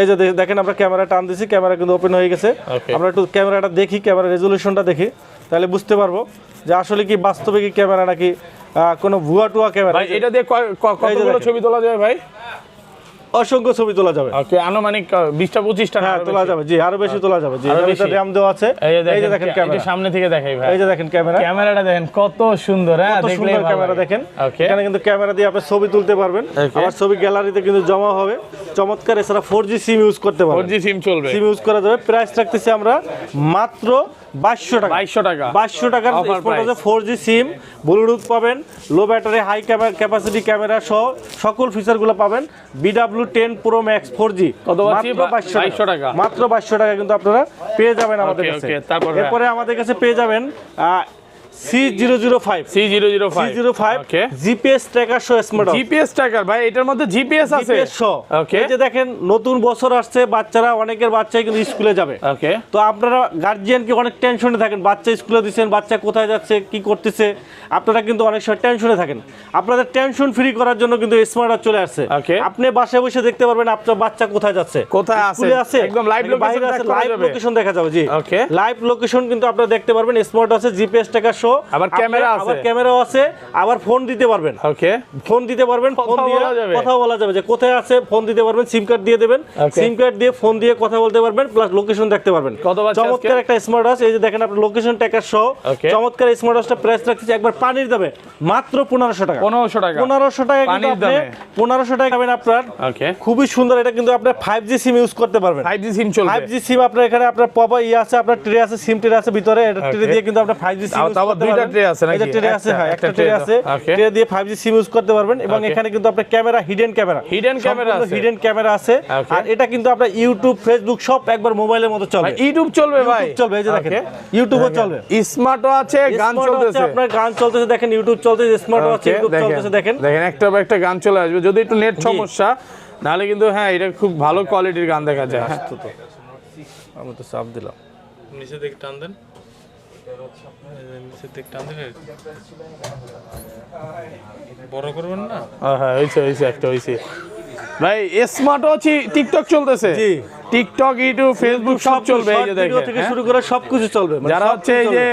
এই যে দেখেন আমরা ক্যামেরা টান দিছি ক্যামেরা কিন্তু ওপেন হয়ে গেছে আমরা একটু ক্যামেরাটা দেখি ক্যামেরা রেজোলিউশনটা দেখি তাহলে বুঝতে পারবো যে আসলে কি বাস্তবে কি ক্যামেরা নাকি কোনো ভুয়া টুয়া ক্যামেরা ভাই এটা দিয়ে কতগুলো ছবি তোলা যাবে ভাই অসংখ্য ছবি তোলা যাবে ওকে আনুমানিক 20টা 25টা হ্যাঁ তোলা যাবে জি আরো বেশি তোলা যাবে জি এটা RAM দেওয়া আছে এই যে দেখেন ক্যামেরা সামনে থেকে দেখাই ভাই এই যে দেখেন ক্যামেরাটা দেখেন কত সুন্দর হ্যাঁ দেখলে ক্যামেরা দেখেন এখানে কিন্তু ক্যামেরা দিয়ে আপনি ছবি তুলতে পারবেন আবার ছবি গ্যালারিতে কিন্তু জমা হবে চমৎকার এছাড়া 4G সিম ইউজ করতে পারবেন 4G সিম চলবে সিম ইউজ করা যাবে প্রাইস রাখতেছি আমরা মাত্র 2200 টাকার স্মার্ট ওয়াচে 4G সিম ব্লুটুথ পাবেন low battery high capacity camera সহ সকল ফিচারগুলো পাবেন BW10 Pro Max 4G কত পাচ্ছি 2200 টাকা মাত্র 2200 টাকা কিন্তু আপনারা পেয়ে যাবেন আমাদের কাছে এরপরে আমাদের কাছে পেয়ে যাবেন C005 জিপিএস ট্র্যাকার সহ স্মার্ট ওয়াচ জিপিএস ট্র্যাকার ভাই এটার মধ্যে জিপিএস আছে ওকে এই যে দেখেন নতুন বছর আসছে বাচ্চারা অনেকের বাচ্চাই কিন্তু স্কুলে যাবে ওকে তো আপনারা গার্জিয়ান কি অনেক টেনশনে থাকেন বাচ্চা স্কুলে দিবেন বাচ্চা কোথায় যাচ্ছে কি করতেছে আপনারা কিন্তু অনেক সময় টেনশনে থাকেন আপনাদের টেনশন ফ্রি করার জন্য কিন্তু স্মার্ট ওয়াচ চলে আসছে আপনি বাসায় বসে দেখতে পারবেন আপনার বাচ্চা কোথায় যাচ্ছে কোথায় আছে একদম লাইভ লোকেশন দেখা যাবে জি ওকে লাইভ লোকেশন কিন্তু আপনারা দেখতে পারবেন স্মার্ট ওয়াচে জিপিএস ট্র্যাকার সহ আবার ক্যামেরাও আছে আবার ফোন দিতে পারবেন ওকে ফোন দিতে পারবেন ফোন দিয়ে কথা বলা যাবে যে কোথায় আছে ফোন দিতে পারবেন সিম কার্ড দিয়ে দিবেন সিম কার্ড দিয়ে ফোন দিয়ে কথা বলতে পারবেন প্লাস লোকেশন দেখতে পারবেন চমৎকার একটা স্মার্ট ওয়াচ এই যে দেখেন আপনার লোকেশন ট্র্যাকার সহ চমৎকার স্মার্ট ওয়াচটা প্রাইস রাখতেছি একবার পানির দামে মাত্র 1500 টাকা 1500 টাকা কিন্তু আপনি 1500 টাকা পাবেন আপনার খুবই সুন্দর এটা কিন্তু আপনি 5G সিম ইউজ করতে পারবেন 5G সিম চলবে 5G সিম আপনার এখানে আপনার পপা আছে আপনার ট্রে আছে সিম ট্রে আছে ভিতরে এটা ট্রে দিয়ে কিন্তু আপনি 5G সিম ইউজ করতে পারবেন দুইটা ট্রে আছে নাকি এটা ট্রে আছে হ্যাঁ একটা ট্রে আছে ট্রে দিয়ে 5G সিম ইউজ করতে পারবেন এবং এখানে কিন্তু আপনার ক্যামেরা হিডেন ক্যামেরা আছে আর এটা কিন্তু আপনার ইউটিউব ফেসবুক সব একবার মোবাইলের মতো চলবে ইউটিউব চলবে ভাই চলবে এই যে দেখেন ইউটিউবও চলবে স্মার্ট ওয়াচে গান চলতেছে আপনার গান চলতেছে দেখেন ইউটিউব চলতেছে স্মার্ট ওয়াচে ইউটিউব চলতেছে দেখেন একটা গান চলে আসবে যদি একটু নেট সমস্যা নাহলে কিন্তু হ্যাঁ এটা খুব ভালো কোয়ালিটির গান দেখা যায় আমি তো চাপ দিলাম নিচে দিকে টান দেন নিচে দিকে টান দেন বড় করবেন না হ্যাঁ হইছে একটা হইছে ভাই স্মার্ট ওয়াচে টিকটক চলতেছে জি টিকটক ইউটিউব ফেসবুক সব চলবে এই যে দেখেন ভিডিও থেকে শুরু করে সবকিছু চলবে যারা হচ্ছে এই যে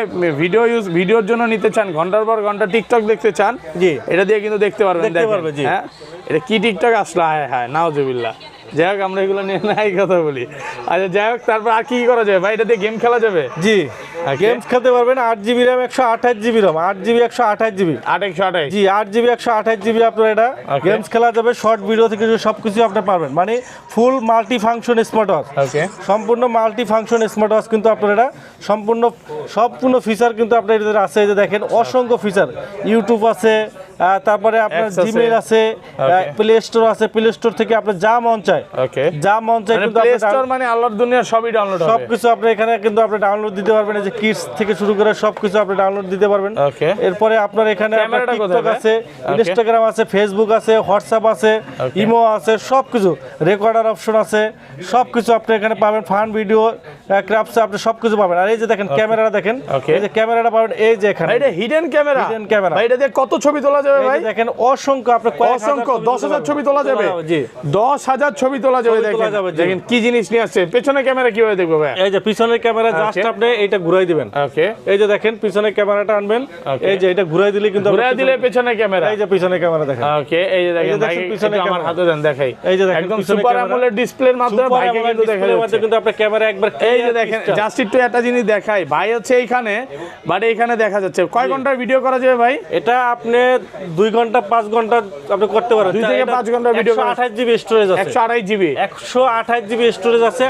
ভিডিওর জন্য নিতে চান ঘন্টার পর ঘন্টা টিকটক দেখতে চান জি এটা দিয়ে কিন্তু দেখতে পারবেন জি হ্যাঁ এটা কি টিকটক আসলে হ্যাঁ নাউজুবিল্লাহ যাই হোক আমরা এগুলো নিয়ে নাই কথা বলি আচ্ছা যাই হোক তারপর আর কি করা যাবে ভাই এটা দিয়ে গেম খেলা যাবে জি গেমস খেলতে পারবেন 8GB RAM 128GB ROM 8GB 128GB 828 জি 8GB 128GB আপনার এটা গেমস খেলা যাবে শর্ট ভিডিও থেকে সবকিছু আপনি পারবেন মানে full multi function smart watch okay সম্পূর্ণ মাল্টি ফাংশন স্মার্ট ওয়াচ কিন্তু আপনার এটা সম্পূর্ণ ফিচার কিন্তু আপনার এটাতে আছে এই যে দেখেন অসংখ্য ফিচার ইউটিউব আছে তারপরে আপনার জিমেইল আছে প্লে স্টোর আছে প্লে স্টোর থেকে আপনি যা মন চায় কিন্তু প্লে স্টোর মানে আল্লাহর দুনিয়ার সবই ডাউনলোড হবে সবকিছু আপনি এখানে কিন্তু আপনি ডাউনলোড দিতে পারবেন এই যে কিডস থেকে শুরু করে সবকিছু আপনি ডাউনলোড দিতে পারবেন এরপরে আপনার এখানে টিকটক আছে ইনস্টাগ্রাম আছে ফেসবুক আছে হোয়াটসঅ্যাপ আছে ইমো আছে সবকিছু রেকর্ডার অপশন আছে সবকিছু আপনি এখানে পাবেন ফান ভিডিও ক্রাফটস আপনি সবকিছু পাবেন আর এই যে দেখেন ক্যামেরাটা দেখেন এই যে ক্যামেরাটা পাবেন এই যে এখানে এটা হিডেন ক্যামেরা ভাই এটা দিয়ে কত ছবি তোলা যাবে ভাই দেখেন অসংখ্য আপনি অসংখ্য 10000 ছবি তোলা যাবে জি 10000 ছবি তোলা যাবে দেখেন কি জিনিস নিয়ে আসছে পেছনে ক্যামেরা কিভাবে দেখবো ভাই এই যে পিছনের ক্যামেরা জাস্ট আপনি এটা ঘুরাই দিবেন ওকে এই যে দেখেন পিছনের ক্যামেরাটা আনবেন এই যে এটা ঘুরাই দিলে কিন্তু ঘুরাই দিলে পেছনে ক্যামেরা এই যে পিছনের ক্যামেরা দেখেন ওকে এই যে দেখেন ভাই পিছনে আমার হাতে দেন দেখাই এই যে দেখেন একদম সুপার অ্যামোলেড ডিসপ্লের মাধ্যমে ভাইকে কিন্তু দেখা যাচ্ছে কিন্তু আপনার ক্যামেরা একবার এই যে দেখেন জাস্ট একটু একটা জিনিস দেখাই ভাই হচ্ছে এইখানে, বাট এইখানে দেখা যাচ্ছে কয় ঘন্টার ভিডিও করা যাবে ভাই? এটা আপনি 2 ঘন্টা 5 ঘন্টা আপনি করতে পারেন। 2 থেকে 5 ঘন্টা ভিডিও 128 জিবি স্টোরেজ আছে। 128 জিবি 128 জিবি স্টোরেজ আছে।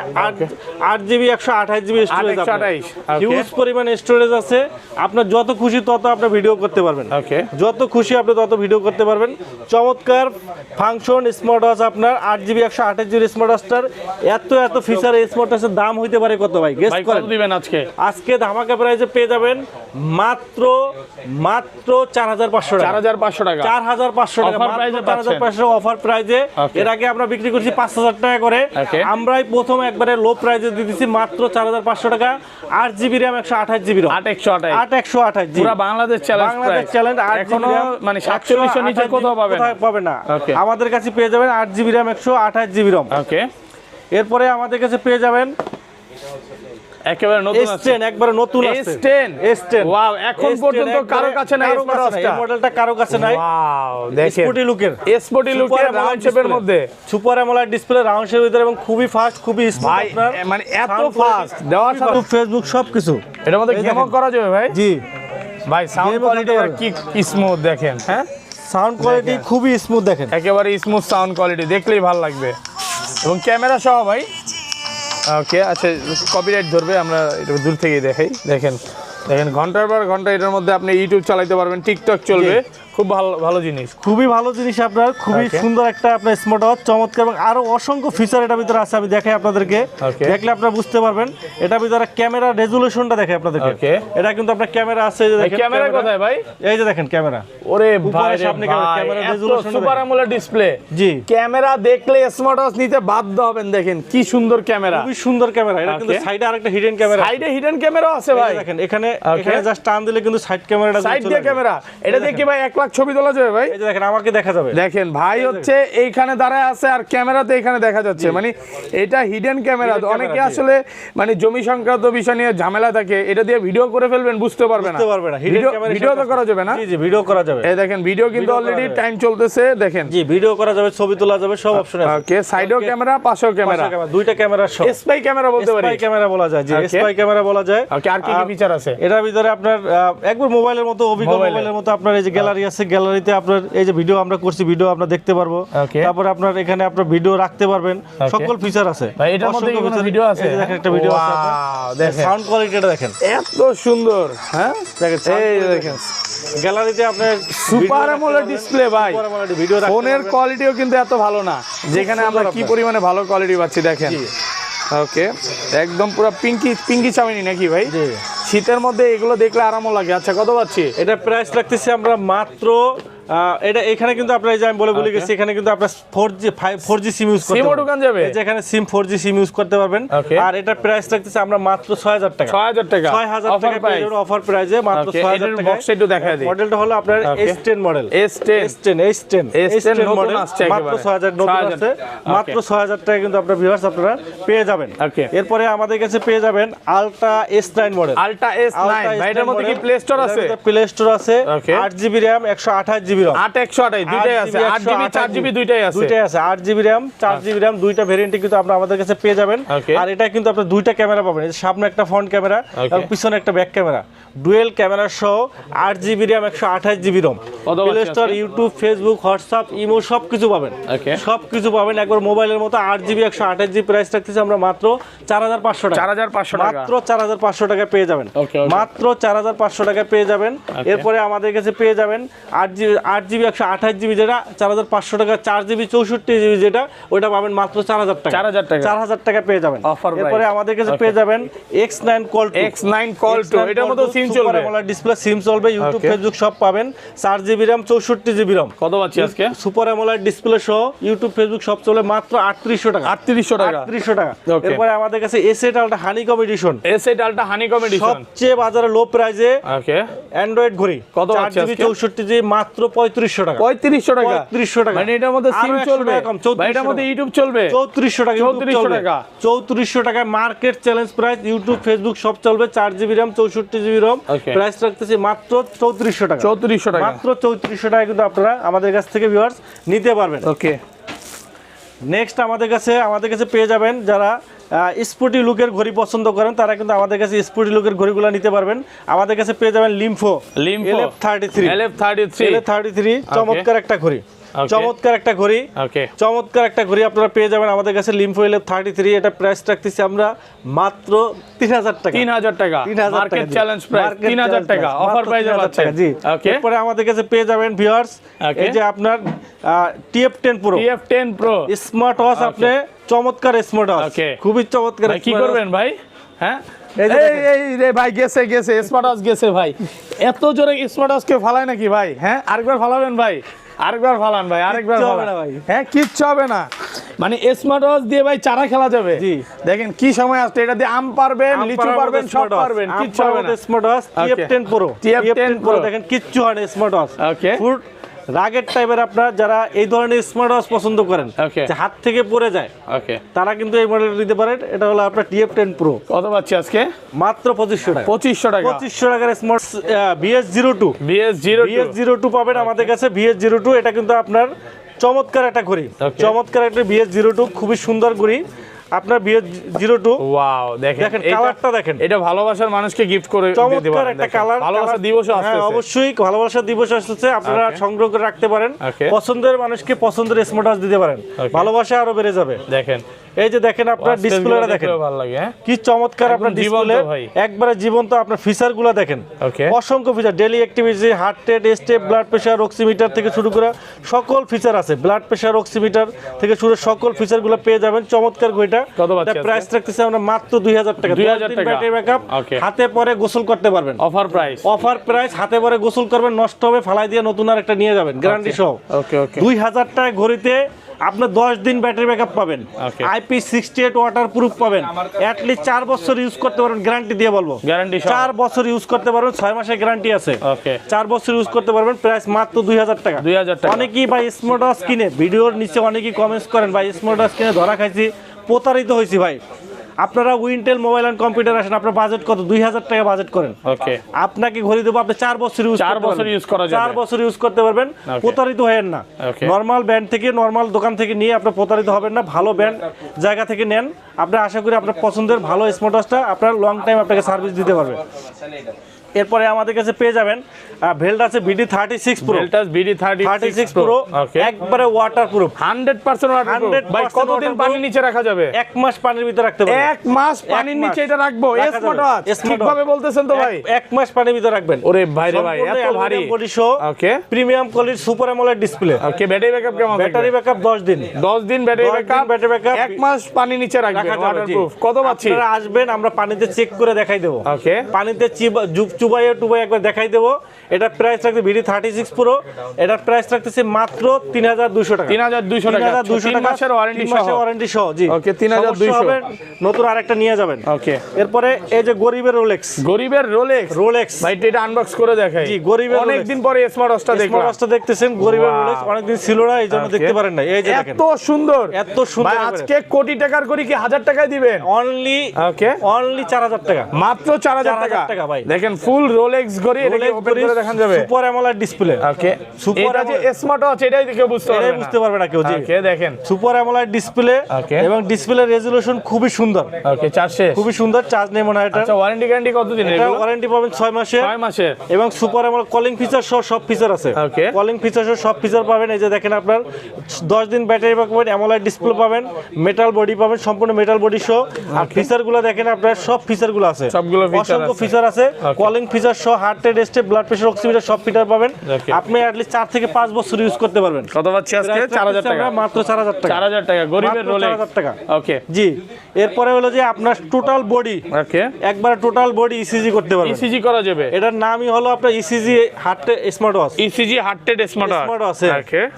8 জিবি 128 জিবি স্টোরেজ আছে। 128 হিউজ পরিমাণ স্টোরেজ আছে। আপনার যত খুশি তত আপনি ভিডিও করতে পারবেন। ওকে, যত খুশি আপনি তত ভিডিও করতে পারবেন। চমৎকার ফাংশন স্মার্ট ওয়াচ আপনার 8 জিবি 128 জিবি স্মার্ট ওয়াচটার এত ফিচার এই স্মার্ট ওয়াচের দাম হইতে পারে কত ভাই? গেস ভাই করেন। কত দিবেন আজকে? আজকে ধামাকা প্রাইসে পেয়ে যাবেন মাত্র 4500 টাকা। 4500 টাকা 4500 টাকা অফার প্রাইসে পাচ্ছেন। 4500 অফার প্রাইসে। এর আগে আমরা বিক্রি করছি 5000 টাকা করে। আমরাই প্রথম একবারে লো প্রাইসে দিয়ে দিছি মাত্র 4500 টাকা। 8 জিবি RAM 128 জিবি ROM। 8128 জি পুরো বাংলাদেশ চ্যালেঞ্জ বাংলাদেশ চ্যালেঞ্জ। এখনো মানে 47 এর নিচে কোথাও পাবেন না। পাবে না। আমাদের কাছে পেয়ে যাবেন 8 জিবি RAM 128 জিবি ROM। ওকে, এরপরে আমাদের কাছে পেয়ে যাবেন একেবারে নতুন আছে, S10 একবারে নতুন আছে। S10 ওয়াও, এখন পর্যন্ত কারো কাছে নাই কারো কাছে নাই। এই মডেলটা কারো কাছে নাই। ওয়াও দেখেন স্পোর্টি লুকের, স্পোর্টি লুকের রাউন্ড শেপের মধ্যে সুপার অ্যামোলেড ডিসপ্লে রাউন্ড শেপের ভিতরে এবং খুবই ফাস্ট, খুবই স্মুথ। ভাই মানে এত ফাস্ট দেওয়ার সাথে ফেসবুক সবকিছু এটার মধ্যে গেমও করা যাবে ভাই। জি ভাই সাউন্ড Game কোয়ালিটি করতে কি স্মুথ দেখেন। হ্যাঁ, সাউন্ড কোয়ালিটি খুবই স্মুথ দেখেন। একেবারে স্মুথ সাউন্ড কোয়ালিটি, দেখলেই ভালো লাগবে। এবং ক্যামেরা সহ ভাই। ওকে, আচ্ছা কপিরাইট ধরবে, আমরা একটু দূর থেকেই দেখাই। দেখেন ঘন্টার পর ঘন্টা এটার মধ্যে আপনি ইউটিউব চালাতে পারবেন, টিকটক চলবে। খুব ভালো জিনিস, খুবই ভালো জিনিস আপনার, খুবই সুন্দর একটা আপনার স্মার্ট ওয়াচ, চমৎকার এবং আরো অসংখ্য ফিচার এটার ভিতরে আছে। আমি দেখাই আপনাদেরকে, দেখলে আপনারা বুঝতে পারবেন। এটার ভিতরে ক্যামেরা রেজুলেশনটা দেখাই আপনাদেরকে। এটা কিন্তু আপনার ক্যামেরা আছে, এই যে দেখেন ক্যামেরা কোথায় ভাই? এই যে দেখেন ক্যামেরা। ওরে ভাই, সামনে camera resolution, super AMOLED display. জি, ক্যামেরা দেখলে স্মার্ট ওয়াচ নিতে বাধ্য হবেন। দেখেন কি সুন্দর ক্যামেরা, খুবই সুন্দর ক্যামেরা। এটা কিন্তু সাইডে আরেকটা হিডেন ক্যামেরা, সাইডে হিডেন ক্যামেরাও আছে ভাই। দেখেন এখানে জাস্ট টান দিলে কিন্তু সাইড ক্যামেরাটা সাইড দিয়ে ক্যামেরা। এটা দিয়ে কি ভাই 1 লাখ ছবি তোলা যাবে ভাই? এই যে দেখেন আমাকে দেখা যাবে। দেখেন ভাই হচ্ছে এইখানে দাঁড়ায় আছে আর ক্যামেরাতে এখানে দেখা যাচ্ছে, মানে এটা হিডেন ক্যামেরা। অনেকে আসলে মানে জমি সংক্রান্ত বিষয় নিয়ে ঝামেলা থাকে, এটা দিয়ে ভিডিও করে ফেলবেন, বুঝতে পারবে না। ভিডিও তো করা যাবে না? জি ভিডিও করা যাবে। এই দেখেন ভিডিও কিন্তু অলরেডি টাইম চলতেছে। দেখেন জি ভিডিও করা যাবে, ছবি তোলা যাবে, সব অপশন আছে। ওকে, সাইডেও ক্যামেরা, পাশেও ক্যামেরা, দুইটা ক্যামেরা সহ স্পাই ক্যামেরা বলতে পারি। স্পাই ক্যামেরা বলা যায়, জি স্পাই ক্যামেরা বলা যায়। ওকে, আর কি ফিচার আছে এটার ভিতরে? আপনার একবার মোবাইলের মতো, অভিজ্ঞ মোবাইলের মতো আপনার এই যে গ্যালারি আছে, গ্যালারিতে আপনার এই যে ভিডিও আমরা করছি, ভিডিও আমরা দেখতে পারবো। তারপরে আপনার এখানে আপনার ভিডিও রাখতে পারবেন, সকল ফিচার আছে। ভাই এটার মধ্যে কি কোনো ভিডিও আছে? এই দেখেন একটা ভিডিও আছে। দেখেন সাউন্ড কোয়ালিটিটা দেখেন, এত সুন্দর। হ্যাঁ দেখেন, এই দেখেন গ্যালারিতে আপনার সুপার অ্যামোলেড ডিসপ্লে ভাই। ভিডিও ফোনের কোয়ালিটিও কিন্তু এত ভালো না, যেখানে আমরা কি পরিমাণে ভালো কোয়ালিটি পাচ্ছি দেখেন। ওকে, একদম পুরো পিঙ্কি চাউমিনি নাকি ভাই? শীতের মধ্যে এগুলো দেখলে আরামও লাগে। আচ্ছা কত পাচ্ছি? এটা প্রাইস রাখতেছি আমরা মাত্র এটা এখানে কিন্তু আপনারা যে আমি বলে গেছি, এখানে কিন্তু আপনারা 4G সিম ইউজ করতে পারবেন। দোকান যাবে যেখানে সিম 4G সিম ইউজ করতে পারবেন। আর এটা প্রাইস রাখতেছি আমরা মাত্র 6000 টাকা। 6000 টাকা 6000 টাকা পেয়ে যাবেন অফার প্রাইসে, মাত্র 6000 টাকা। বক্সটা একটু দেখায় দিই। মডেলটা হলো আপনার S10 মডেল। S10 মডেল মাত্র 6000 নতুন আছে, মাত্র 6000 টাকা কিন্তু আপনারা ভিউয়ার্স আপনারা পেয়ে যাবেন। এরপরে আমাদের কাছে পেয়ে যাবেন ultra S9 model. Ultra S9 ভাই, এটার মধ্যে কি প্লে স্টোর আছে? প্লে স্টোর আছে। 8 জিবি RAM 128 জিবি ROM। 8128 দুইটাই আছে, 8 জিবি 4 জিবি দুইটাই আছে। 8 জিবি RAM 4 জিবি RAM দুইটা ভেরিয়েন্টই কিন্তু আপনারা আমাদের কাছে পেয়ে যাবেন। আর এটা কিন্তু আপনারা দুইটা ক্যামেরা পাবেন, এই সামনে একটা ফ্রন্ট ক্যামেরা এবং পিছনে একটা ব্যাক ক্যামেরা, ডুয়েল ক্যামেরা সহ 8 GB RAM 128 GB ROM। Play store, YouTube, Facebook, WhatsApp, imo সবকিছু পাবেন, সবকিছু পাবেন একবার মোবাইলের মতো। 8 জিবি 128 জিবি প্রাইস রাখতেছি আমরা মাত্র 4500 টাকা। 4500 টাকা, মাত্র 4500 টাকা পেয়ে যাবেন, মাত্র 4500 টাকা পেয়ে যাবেন। এরপরে আমাদের কাছে পেয়ে যাবেন 8 জিবি 128 জিবি যেটা 4500 টাকা, 4 জিবি 64 জিবি যেটা ওটা পাবেন মাত্র 4000 টাকা। 4000 টাকা পেয়ে যাবেন। এরপরে আমাদের কাছে পেয়ে যাবেন X9 Call 2। এটার মধ্যে সিম চলবে, অ্যামোলেড ডিসপ্লে, সিম চলবে, ইউটিউব, ফেসবুক সব পাবেন। 4 জিবি RAM 64 জিবি ROM। কত পাচ্ছি আজকে? সুপার অ্যামোলেড ডিসপ্লে সহ ইউটিউব, ফেসবুক সব চলে মাত্র 3800 টাকা। 3800 টাকা। এরপরে আমাদের কাছে S8 ultra honeycomb edition. S8 ultra honeycomb edition সবচেয়ে বাজারে লো প্রাইসে অ্যান্ড্রয়েড ঘড়ি। কত 4 জিবি 64 জিবি মাত্র 3500 টাকা। 3500 টাকা, 3500 টাকা। মানে এটার মধ্যে সিম চলবে, ভাই এটার মধ্যে ইউটিউব চলবে। 3400 টাকা। 3400 টাকা। 3400 টাকায় market challenge price, YouTube, Facebook সব চলবে। 4 GB RAM 64 GB ROM price রাখতেছি মাত্র 3400 টাকা। 3400 টাকা, মাত্র 3400 টাকা কিন্তু আপনারা আমাদের কাছ থেকে ভিউয়ার্স নিতে পারবেন। ওকে, নেক্সট আমাদের কাছে পেয়ে যাবেন যারা স্পোর্টি লুকের ঘড়ি পছন্দ করেন তারা কিন্তু আমাদের কাছে স্পোর্টি লুকের ঘড়িগুলো নিতে পারবেন। আমাদের কাছে পেয়ে যাবেন লিম্ফো LF33 চমৎকার একটা ঘড়ি, চমৎকার একটা ঘড়ি, চমৎকার একটা ঘড়ি আপনারা পেয়ে যাবেন আমাদের কাছে লিম্ফো LF33। এটা প্রাইস রাখতেছি আমরা মাত্র 3000 টাকা। 3000 টাকা মার্কেট চ্যালেঞ্জ প্রাইস 3000 টাকা অফার প্রাইসে পাচ্ছেন। জি ওকে, এরপরে আমাদের কাছে পেয়ে যাবেন ভিউয়ার্স এই যে আপনার TF10 Pro স্মার্ট ওয়াচ। আপনি চমৎকার স্মার্ট ওয়াচ, খুবই চমৎকার। কি করবেন ভাই? হ্যাঁ এই রে ভাই গেছে স্মার্ট ওয়াচ গেছে ভাই। এত জোরে স্মার্ট ওয়াচ কে ফালায় নাকি ভাই? হ্যাঁ আরেকবার ফালাবেন ভাই, আরেকবার ফালান ভাই, আরেকবার ফালান ভাই। হ্যাঁ কিচ্ছু হবে না, মানে স্মার্ট ওয়াচ দিয়ে ভাই চারা খেলা যাবে। দেখেন কি সময় আসছে, এটা দিয়ে আম পারবেন, লিচু পারবেন, সব পারবেন, কিচ্ছু হবে না। স্মার্ট ওয়াচ TF10 Pro দেখেন কিচ্ছু হয় না স্মার্ট ওয়াচ। ওকে, রাগের টাইপের আপনারা যারা এই ধরনের স্মার্ট ওয়াচ পছন্দ করেন যে হাত থেকে পড়ে যায়, তারা কিন্তু এই মডেলটা নিতে পারেন। এটা হলো আপনার TF10 Pro। কত পাচ্ছি আজকে? মাত্র 2500 টাকা। 2500 টাকার স্মার্ট BS02 পাবেন আমাদের কাছে। BS02 এটা কিন্তু আপনার চমৎকার একটা ঘড়ি, চমৎকার একটা BS02 খুবই সুন্দর ঘড়ি আপনার BS02। ওয়াও, দেখেন কালারটা দেখেন, এটা ভালোবাসার মানুষকে গিফট করে দিতে পারেন। চমৎকার একটা কালার। ভালোবাসা দিবস আসছে, অবশ্যই ভালোবাসা দিবস আসছে, আপনারা সংগ্রহ করে রাখতে পারেন। পছন্দের মানুষকে পছন্দের স্মার্ট ওয়াচ দিতে পারেন, ভালোবাসা আরো বেড়ে যাবে। দেখেন এই যে দেখেন আপনার ডিসপ্লেটা দেখেন, ভালো লাগে। কি চমৎকার আপনার ডিসপ্লে, একবারে জীবন্ত। আপনার ফিচারগুলো দেখেন, অসংখ্য feature, daily activity, heart rate, step, blood pressure, oximeter থেকে শুরু করে সকল ফিচার আছে। ব্লাড প্রেশার, অক্সিমিটার থেকে শুরু সকল ফিচারগুলো পেয়ে যাবেন। চমৎকার ঘড়িটা প্রাইস রাখতেছি আমরা মাত্র 2000 টাকা। 2000 টাকা ব্যাটারি ব্যাকআপ, হাতে পরে গোসল করতে পারবেন। অফার প্রাইস, হাতে পরে গোসল করবেন, নষ্ট হবে ফালাই দিয়ে নতুন আর একটা নিয়ে যাবেন গ্যারান্টি সহ। 2000 টাকা ঘড়িতে আপনি 10 দিন ব্যাটারি ব্যাকআপ পাবেন, IP68 ওয়াটারপ্রুফ পাবেন, অ্যাটলিস্ট 4 বছর ইউজ করতে পারবেন, গ্যারান্টি দিয়ে বলবো। 4 বছর ইউজ করতে পারবেন, 6 মাসের গ্যারান্টি আছে। 4 বছর ইউজ করতে পারবেন। প্রাইস মাত্র 2000 টাকা। অনেকেই ভাই স্মার্ট ওয়াচ কিনে, ভিডিওর নিচে অনেকেই কমেন্টস করেন ভাই স্মার্ট ওয়াচ কিনে ধরা খাইছি, প্রতারিত হয়েছি। ভাই আপনারা উইন্টেল মোবাইল এন্ড কম্পিউটার আসেন, আপনার বাজেট কত? 2000 টাকা বাজেট করেন, আপনাকে ঘড়ি দেবো, আপনি 4 বছর ইউজ করা যাবে, 4 বছর ইউজ করতে পারবেন। প্রতারিত হয়েন না। নরমাল ব্র্যান্ড থেকে, নরমাল দোকান থেকে নিয়ে আপনি প্রতারিত হবেন না। ভালো ব্র্যান্ড জায়গা থেকে নেন, আপনি আশা করি আপনার পছন্দের ভালো স্মার্ট ওয়াচটা আপনার লং টাইম আপনাকে সার্ভিস দিতে পারবে। এরপরে আমাদের কাছে পেয়ে যাবেন ভেলটাস BD36 Pro, একবারে ওয়াটারপ্রুফ, 100% ওয়াটারপ্রুফ। ভাই কতদিন পানির নিচে রাখা যাবে? 1 মাস পানির ভিতরে রাখতে পারবেন। 1 মাস পানির নিচে এটা রাখবো? স্মার্ট ওয়াচ ঠিকভাবে বলতেছেন তো ভাই? 1 মাস পানির ভিতরে রাখবেন। ওরে ভাই রে ভাই, এত ভারী body show, premium quality, super AMOLED display. Battery backup কেমন? ব্যাটারি ব্যাকআপ 10 দিন ব্যাটারি ব্যাকআপ, 1 মাস পানির নিচে রাখবেন, ওয়াটারপ্রুফ। কত পাচ্ছি? আপনারা আসবেন, আমরা পানিতে চেক করে দেখাই দেব। পানিতে চুবাইয়ে একবার দেখাই দেব। এটা প্রাইস রাখতে BD36 Pro, এটার প্রাইস রাখতেছে মাত্র 3200 টাকা। 3200 টাকা, 3 মাসের ওয়ারেন্টি সহ। জি, ওকে 3200 নতুন আরেকটা নিয়ে যাবেন। ওকে, এরপরে এই যে গরিবের রোলেক্স ভাই, এটা আনবক্স করে দেখাই। জি, গরিবের অনেকদিন পরে স্মার্ট ওয়াচটা দেখলাম। স্মার্ট ওয়াচটা দেখতেছেন, গরিবের রোলেক্স অনেকদিন ছিল না, এইজন্য দেখতে পারেন না। এই যে দেখেন, এত সুন্দর ভাই, আজকে কোটি টাকার করি কি 1000 টাকায় দিবেন? অনলি 4000 টাকা, মাত্র 4000 টাকা ভাই। দেখেন ফুল রোলেক্স ঘড়ি, এটাকে ওপেন করে দেখান যাবে। Super AMOLED display. Okay, super যে স্মার্ট ওয়াচ, এটাই দেখে বুঝতে পারবে না কেউ। জি, ওকে, দেখেন সুপার অ্যামোলেড ডিসপ্লে এবং ডিসপ্লে রেজোলিউশন খুবই সুন্দর। ওকে, খুবই সুন্দর, চার্জ নেই মনে হয় এটা। আচ্ছা, ওয়ারেন্টি গ্যারান্টি কতদিন? এটা ওয়ারেন্টি পাবেন 6 মাসের এবং সুপার অ্যামোলেড কলিং ফিচার সহ সব ফিচার আছে। ওকে, কলিং ফিচার সহ সব ফিচার পাবেন। এই যে দেখেন, আপনার 10 দিন ব্যাটারি ব্যাকআপ পাবেন, অ্যামোলেড ডিসপ্লে পাবেন, মেটাল বডি পাবেন, সম্পূর্ণ মেটাল বডি সহ। আর ফিচারগুলো দেখেন, আপনার সব ফিচারগুলো আছে, অসংখ্য ফিচার আছে। কলিং ফিচার সহ, heart rate, step, blood pressure, oximeter সব ফিচার পাবেন। আপনি অ্যাটলিস্ট 4 থেকে 5 বছর ইউজ করতে পারবেন। কত পাচ্ছি আজকে? 4000 টাকা, মাত্র 4000 টাকা। 4000 টাকা গরিবের রোলেক্স, 4000 টাকা। ওকে, জি, এরপরে হলো যে আপনার টোটাল বডি, একবার টোটাল বডি ইসিজি করতে পারবেন। ইসিজি করা যাবে। এটার নামই হলো আপনার ECG heart smart watch. ECG heart rate smart watch,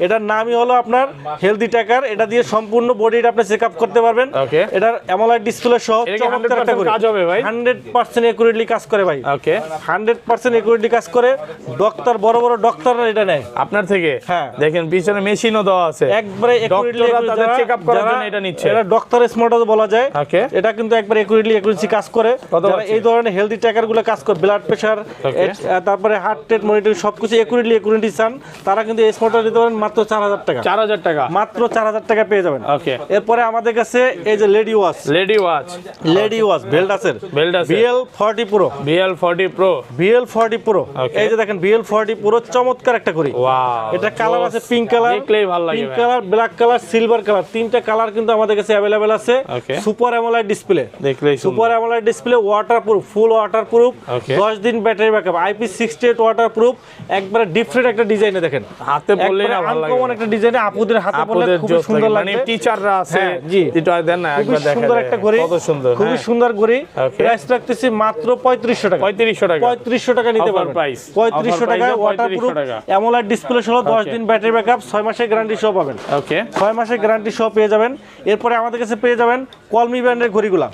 এটার নামই হলো আপনার হেলদি ট্র্যাকার। এটা দিয়ে সম্পূর্ণ বডিটা আপনি চেকআপ করতে পারবেন। এটার অ্যামোলেড ডিসপ্লে সহ চমৎকার একটা কাজ হবে ভাই। 100% একুরেটলি কাজ করে ভাই। ওকে, 100% একুরেটলি কাজ করে। ডক্টর বড় বড় ডক্টররা এটা নেয় আপনার থেকে। হ্যাঁ। দেখেন পিছনে মেশিনও দেওয়া আছে, একবারে ডক্টররা তাদের চেকআপ করার জন্য এটা নিচ্ছে। এটা ডক্টর স্মার্ট ওয়াচ বলা যায়। ওকে। এটা কিন্তু একবারে একুরেটলি কাজ করে। যারা এই ধরনের হেলদি ট্র্যাকারগুলো কাজ করে, ব্লাড প্রেসার, তারপরে হার্ট রেট মনিটরিং সবকিছু একুরেটলি চান, তারা কিন্তু এই স্মার্ট ওয়াচ নিতে পারেন মাত্র 4000 টাকা। 4000 টাকা, মাত্র 4000 টাকা পেয়ে যাবেন। ওকে। এরপরে আমাদের কাছে এই যে লেডি ওয়াচ ভেলডাসের BL40 Pro, BL40 Pro, BL40 Pro, এই যে দেখেন BL40 Pro চমৎকার একটা ঘড়ি। ওয়াও, এটা কালার আছে পিঙ্ক কালার, দেখলেই ভালো লাগে, pink colour, black colour, silver colour, তিনটা কালার কিন্তু আমাদের কাছে अवेलेबल আছে। সুপার অ্যামোলেড ডিসপ্লে, দেখলেই সুপার অ্যামোলেড ডিসপ্লে, ওয়াটারপ্রুফ, ফুল ওয়াটারপ্রুফ, 10 দিন ব্যাটারি ব্যাকআপ, IP68 ওয়াটারপ্রুফ, একবারে ডিফারেন্ট একটা ডিজাইনে দেখেন, হাতে পড়লেই না ভালো লাগে, আনকমন একটা ডিজাইনে, আপুদের হাতে পড়লে খুব সুন্দর লাগে, মানে টিচাররা আছে, জি এটা দেন না একবার দেখেন, সুন্দর একটা ঘড়ি, কত সুন্দর, খুব সুন্দর ঘড়ি। প্রাইস রাখতেছি মাত্র 3500 টাকা। 3500 টাকা নিতে পারবেন। 3500 টাকা, ওয়াটারপ্রুফ, অ্যামোলেড ডিসপ্লে সহ 10 দিন ব্যাটারি ব্যাকআপ, 6 মাসের গ্যারান্টি সহ পাবেন। ওকে, 6 মাসের গ্যারান্টি সহ পেয়ে যাবেন। এরপরে আমাদের কাছে পেয়ে যাবেন কলমি ব্র্যান্ডের ঘড়িগুলা।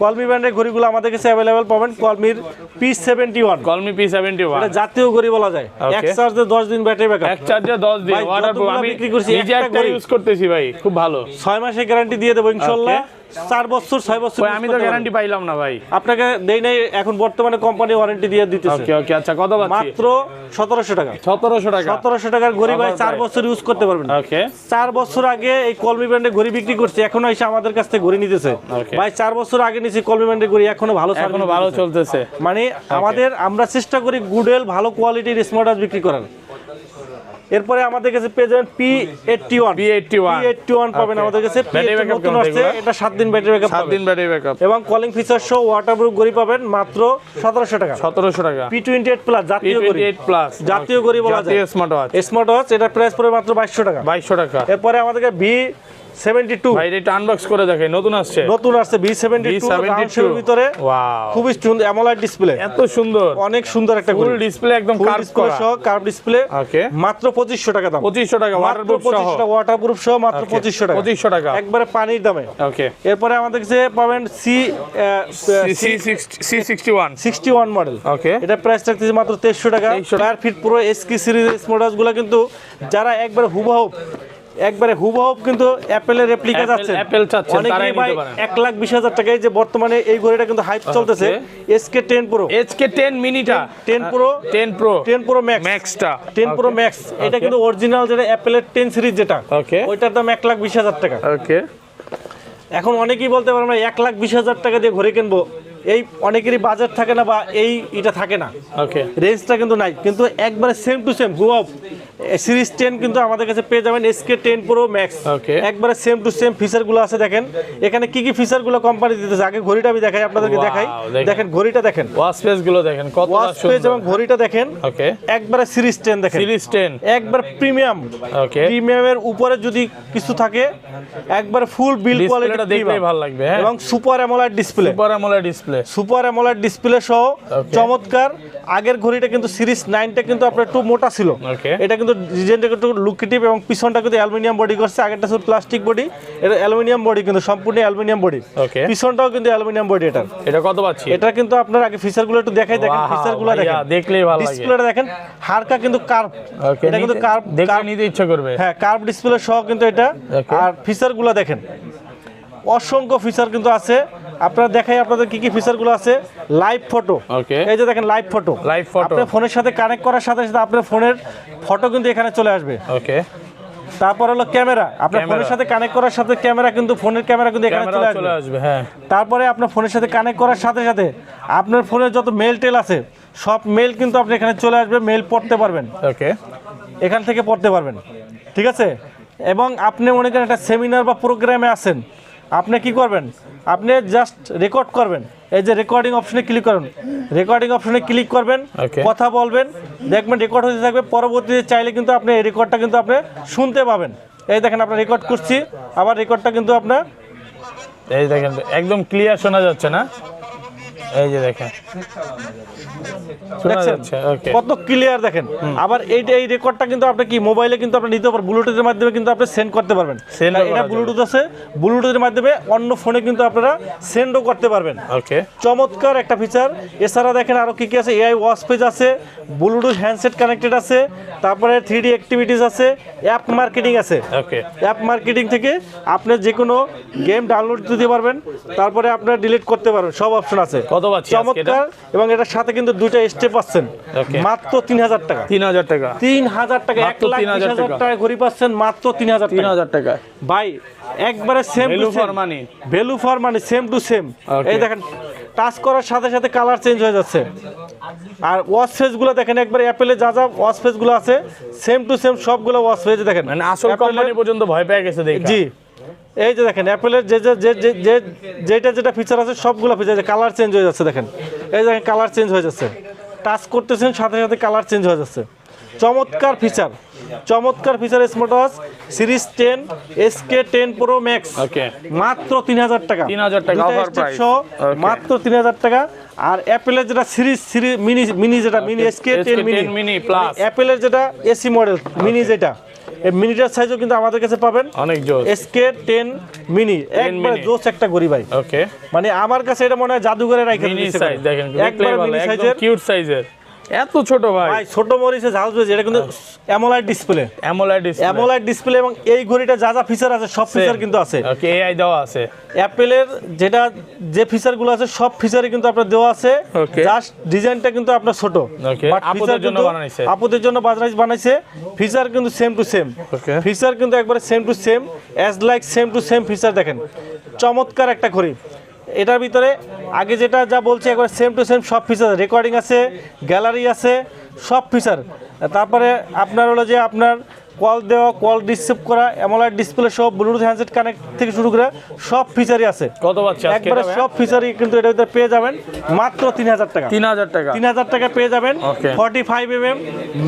কলমি ব্র্যান্ডের ঘড়িগুলো আমাদের কাছে अवेलेबल পাবেন। কলমির P71, কলমি P71, এটা জাতীয় ঘড়ি বলা যায়। এক চার্জে 10 দিন ব্যাটারি ব্যাকআপ, এক চার্জে 10 দিন ওয়াটারপ্রুফ। আমি নিজে একটা ইউজ করতেছি ভাই, খুব ভালো। 6 মাসের গ্যারান্টি দিয়ে দেব ইনশাআল্লাহ। 4 বছর 6 বছর আমি তো গ্যারান্টি পাইলাম না ভাই, আপনাকে দেই নাই, এখন বর্তমানে কোম্পানি ওয়ারেন্টি দিয়ে দিতেছে। ওকে ওকে, আচ্ছা কত পাচ্ছি? মাত্র 1700 টাকা। 1700 টাকা, 1700 টাকার ঘড়ি ভাই 4 বছর ইউজ করতে পারবেন। ওকে। 4 বছর আগে এই কলমি ব্র্যান্ডের ঘড়ি বিক্রি করছে, এখনো এসে আমাদের কাছ থেকে ঘড়ি নিতেছে ভাই। 4 বছর আগে নিছি কলমি ব্র্যান্ডের ঘড়ি, এখনো ভালো চলতেছে। মানে আমরা চেষ্টা করি গুডেল ভালো কোয়ালিটির স্মার্ট ওয়াচ বিক্রি করার। এরপরে আমাদের কাছে পেয়ে যাবেন P81 পাবেন আমাদের কাছে। নতুন আসছে, এটা 7 দিন ব্যাটারি ব্যাকআপ, 7 দিন ব্যাটারি ব্যাকআপ এবং কলিং ফিচার সহ ওয়াটারপ্রুফ ঘড়ি পাবেন মাত্র 1700 টাকা। 1700 টাকা। P28 প্লাস জাতীয় ঘড়ি, জাতীয় ঘড়ি বলা যায়, স্মার্ট ওয়াচ। স্মার্ট ওয়াচ, এটা প্রাইস পড়বে মাত্র 2200 টাকা। 2200 টাকা। এরপরে আমাদের B72, ভাই এটা আনবক্স করে দেখাই, নতুন আসছে B72 রাউন্ড ভিতরে। ওয়াও, খুবই সুন্দর অ্যামোলেড ডিসপ্লে, এত সুন্দর, অনেক সুন্দর একটা ফুল ডিসপ্লে, একদম কার্ভ করা সহ কার্ভ ডিসপ্লে। ওকে, মাত্র 2500 টাকা দাম। 2500 টাকা ওয়াটারপ্রুফ সহ, ওয়াটারপ্রুফ সহ মাত্র 2500 টাকা। 2500 টাকা একবারে পানির দামে। ওকে। এরপরে আমাদের কাছে পাবেন C61 মডেল। ওকে, এটা প্রাইস থাকতেছে মাত্র 2300 টাকা। স্কয়ার ফিট পুরো SK সিরিজের স্মার্ট ওয়াচগুলো কিন্তু যারা একবারে হুবহু কিন্তু অ্যাপেলের রেপ্লিকা যাচ্ছে, অ্যাপেল চাচ্ছেন, তারাই নিতে পারেন। 1,20,000 টাকায় যে বর্তমানে এই ঘড়িটা কিন্তু হাইপ চলতেছে, SK10 Pro, SK10 মিনিটা, 10 Pro ম্যাক্সটা, 10 Pro max. এটা কিন্তু অরিজিনাল যেটা অ্যাপেলের 10 সিরিজ যেটা, ওকে, ওইটার দাম 1,20,000 টাকা। ওকে। এখন অনেকেই বলতে পারে আমরা 1,20,000 টাকা দিয়ে ঘড়ি কিনবো, এই অনেকেরই বাজেট থাকে না বা এটা থাকে না, ওকে, রেঞ্জটা কিন্তু নাই, কিন্তু একবারে সেম টু সেম হুবহু সিরিজ 10 কিন্তু আমাদের কাছে পেয়ে যাবেন SK10 Pro Max। একবারে সেম টু সেম ফিচারগুলো আছে। দেখেন এখানে কি কি ফিচারগুলো কোম্পানি দিতেছে। আগে ঘড়িটা আমি দেখাই আপনাদেরকে, দেখেন ঘড়িটা দেখেন, ওয়াচ পেজ গুলো দেখেন কতটা সুন্দর, পেজ এবং ঘড়িটা দেখেন। ওকে, একবারে সিরিজ 10 দেখেন, সিরিজ 10 একবার প্রিমিয়াম। ওকে, প্রিমিয়ামের উপরে যদি কিছু থাকে একবার ফুল বিল্ড কোয়ালিটি দেখলেই ভালো লাগবে। হ্যাঁ, এবং সুপার অ্যামোলেড ডিসপ্লে সহ চমৎকার। আগের ঘড়িটা কিন্তু সিরিজ 9টা কিন্তু আপনার একটু মোটা ছিল, এটা কিন্তু ডিজাইনটা একটু লুকেটিভ এবং পিছনটা কিন্তু অ্যালুমিনিয়াম বডি করছে। আগেরটা ছিল প্লাস্টিক বডি, এটা অ্যালুমিনিয়াম বডি, কিন্তু সম্পূর্ণ অ্যালুমিনিয়াম বডি, পিছনটাও কিন্তু অ্যালুমিনিয়াম বডি। এটা কত পাচ্ছি? এটা কিন্তু আপনার আগে ফিচারগুলো একটু দেখাই, দেখেন ফিচারগুলো দেখেন, দেখলেই ভালো লাগে। ডিসপ্লেটা দেখেন, হালকা কিন্তু কার্ভ, এটা কিন্তু কার্ভ দেখে নিতে ইচ্ছা করবে। হ্যাঁ, কার্ভ ডিসপ্লে সহ কিন্তু এটা। আর ফিচারগুলো দেখেন, অসংখ্য ফিচার কিন্তু আছে। আপনারা দেখাই আপনাদের কি কি ফিচারগুলো আছে। লাইভ ফটো, এই যে দেখেন লাইভ ফটো, আপনার ফোনের সাথে কানেক্ট করার সাথে সাথে আপনার ফোনের ফটো কিন্তু এখানে চলে আসবে। ওকে, তারপর হলো ক্যামেরা, আপনার ফোনের সাথে কানেক্ট করার সাথে ক্যামেরা কিন্তু ফোনের ক্যামেরা কিন্তু এখানে চলে আসবে। হ্যাঁ, তারপরে আপনার ফোনের সাথে কানেক্ট করার সাথে সাথে আপনার ফোনের যত মেল টেল আছে সব মেল কিন্তু আপনি এখানে চলে আসবে, মেল পড়তে পারবেন। ওকে, এখান থেকে পড়তে পারবেন, ঠিক আছে। এবং আপনি মনে করেন একটা সেমিনার বা প্রোগ্রামে আছেন, আপনি কি করবেন, আপনি জাস্ট রেকর্ড করবেন, এই যে রেকর্ডিং অপশনে ক্লিক করুন, রেকর্ডিং অপশনে ক্লিক করবেন, কথা বলবেন, দেখবেন রেকর্ড হতে থাকবে। পরবর্তীতে চাইলে কিন্তু আপনি এই রেকর্ডটা কিন্তু আপনি শুনতে পাবেন। এই দেখেন আপনার রেকর্ড করছি, আবার রেকর্ডটা কিন্তু আপনার এই দেখেন একদম ক্লিয়ার শোনা যাচ্ছে না। এই যে দেখেন শোনা দেখছেন? যাচ্ছে ওকে কত ক্লিয়ার দেখেন। আবার এই রেকর্ডটা কিন্তু আপনি কি মোবাইলে কিন্তু আপনি নিতে পারবেন, ব্লুটুথের মাধ্যমে কিন্তু আপনি সেন্ড করতে পারবেন। Send ও কারণ করা এটা যাবে। ব্লুটুথ আছে, ব্লুটুথের মাধ্যমে অন্য ফোনে কিন্তু আপনারা সেন্ডও করতে পারবেন। ওকে চমৎকার একটা ফিচার। এছাড়া দেখেন আরো কি কি আছে, এআই ওয়াচ পেজ আছে, ব্লুটুথ হ্যান্ডসেট কানেক্টেড আছে, তারপরে 3D অ্যাক্টিভিটিস আছে, অ্যাপ মার্কেটিং আছে। ওকে অ্যাপ মার্কেটিং থেকে আপনি যে কোনো গেম ডাউনলোড দিতে পারবেন, তারপরে আপনারা ডিলিট করতে পারবেন, সব অপশন আছে। কত পাচ্ছি আজকে এটা? চমৎকার। এবং এটার সাথে কিন্তু দুইটা স্টেপ পাচ্ছেন Okay. মাত্র 3000 টাকা। 3000 টাকা 3000 টাকা, মাত্র 1,20,000 টাকা। টাকা ঘড়ি পাচ্ছেন মাত্র 3000 টাকা। 3000 টাকা ভাই একবারে same to value same for money value for money, same to same. Okay. এই দেখেন টাচ করার সাথে সাথে কালার চেঞ্জ হয়ে যাচ্ছে। আর ওয়াচ ফেসগুলো দেখেন, একবার অ্যাপেলে যা যা ওয়াচ ফেসগুলো আছে সেম টু সেম সবগুলো ওয়াচ ফেস দেখেন। মানে আসল Apple-এর- কোম্পানি পর্যন্ত ভয় পেয়ে গেছে দেখি জি, এই যে দেখেন অ্যাপেলের যেটা ফিচার আছে সবগুলো ফিচার, কালার চেঞ্জ হয়ে যাচ্ছে দেখেন। এই দেখেন কালার চেঞ্জ হয়ে যাচ্ছে, টাচ করতেছেন সাথে সাথে কালার চেঞ্জ হয়ে যাচ্ছে। চমৎকার ফিচার, চমৎকার feature smart watch series 10 SK10 Pro Max ওকে মাত্র 3000 টাকা। 3000 টাকা দুইটা offer step price। সহ Okay. মাত্র 3000 টাকা। আর অ্যাপেলের যেটা সিরিজ মিনি যেটা মিনি SK10 mini plus। অ্যাপেলের যেটা এসি মডেল মিনি যেটা, এই মিনিটার সাইজও কিন্তু আমাদের কাছে পাবেন। অনেক জোস SK10 মিনি একবার mini। জোস একটা গড়ি ভাই। ওকে মানে আমার কাছে এটা মনে হয় জাদুঘরে রাখা মিনি দিয়েছে সাইজ দেখেন একবার মিনি একদম সাইজের। কিউট সাইজের এত ছোট ভাই ভাই ছোট মরিচে ঝাল বেজে, এটা কিন্তু অ্যামোলাইড ডিসপ্লে, অ্যামোলেড ডিসপ্লে অ্যামোলাইড ডিসপ্লে। এবং এই ঘড়িটা যা যা ফিচার আছে সব ফিচার কিন্তু আছে। ওকে এআই দেওয়া আছে অ্যাপেলের যেটা যে ফিচারগুলো আছে সব ফিচারই কিন্তু আপনার দেওয়া আছে। Okay. জাস্ট ডিজাইনটা কিন্তু আপনার ছোট, Okay, But আপুদের feature জন্য কিন্তু বানাইছে। আপুদের জন্য বানাইছে। ফিচার কিন্তু same to same, Okay. Feature কিন্তু একবারে same to same, as like same to same feature দেখেন। চমৎকার একটা ঘড়ি। এটার ভিতরে আগে যেটা যা বলছে একবার সেম টু সেম সব ফিচার, রেকর্ডিং আছে, গ্যালারি আছে, সব ফিচার। তারপরে আপনার হলো যে আপনার কল দেওয়া, কল রিসিভ করা, অ্যামোলাইড ডিসপ্লে সহ ব্লুটুথ হ্যান্ডসেট কানেক্ট থেকে শুরু করে সব ফিচারই আছে। কত পাচ্ছি আজকে একবারে এটা সব ফিচারই কিন্তু এটার ভিতরে পেয়ে যাবেন মাত্র 3000 টাকা। 3000 টাকা 3000 টাকা পেয়ে যাবেন। Okay. 45mm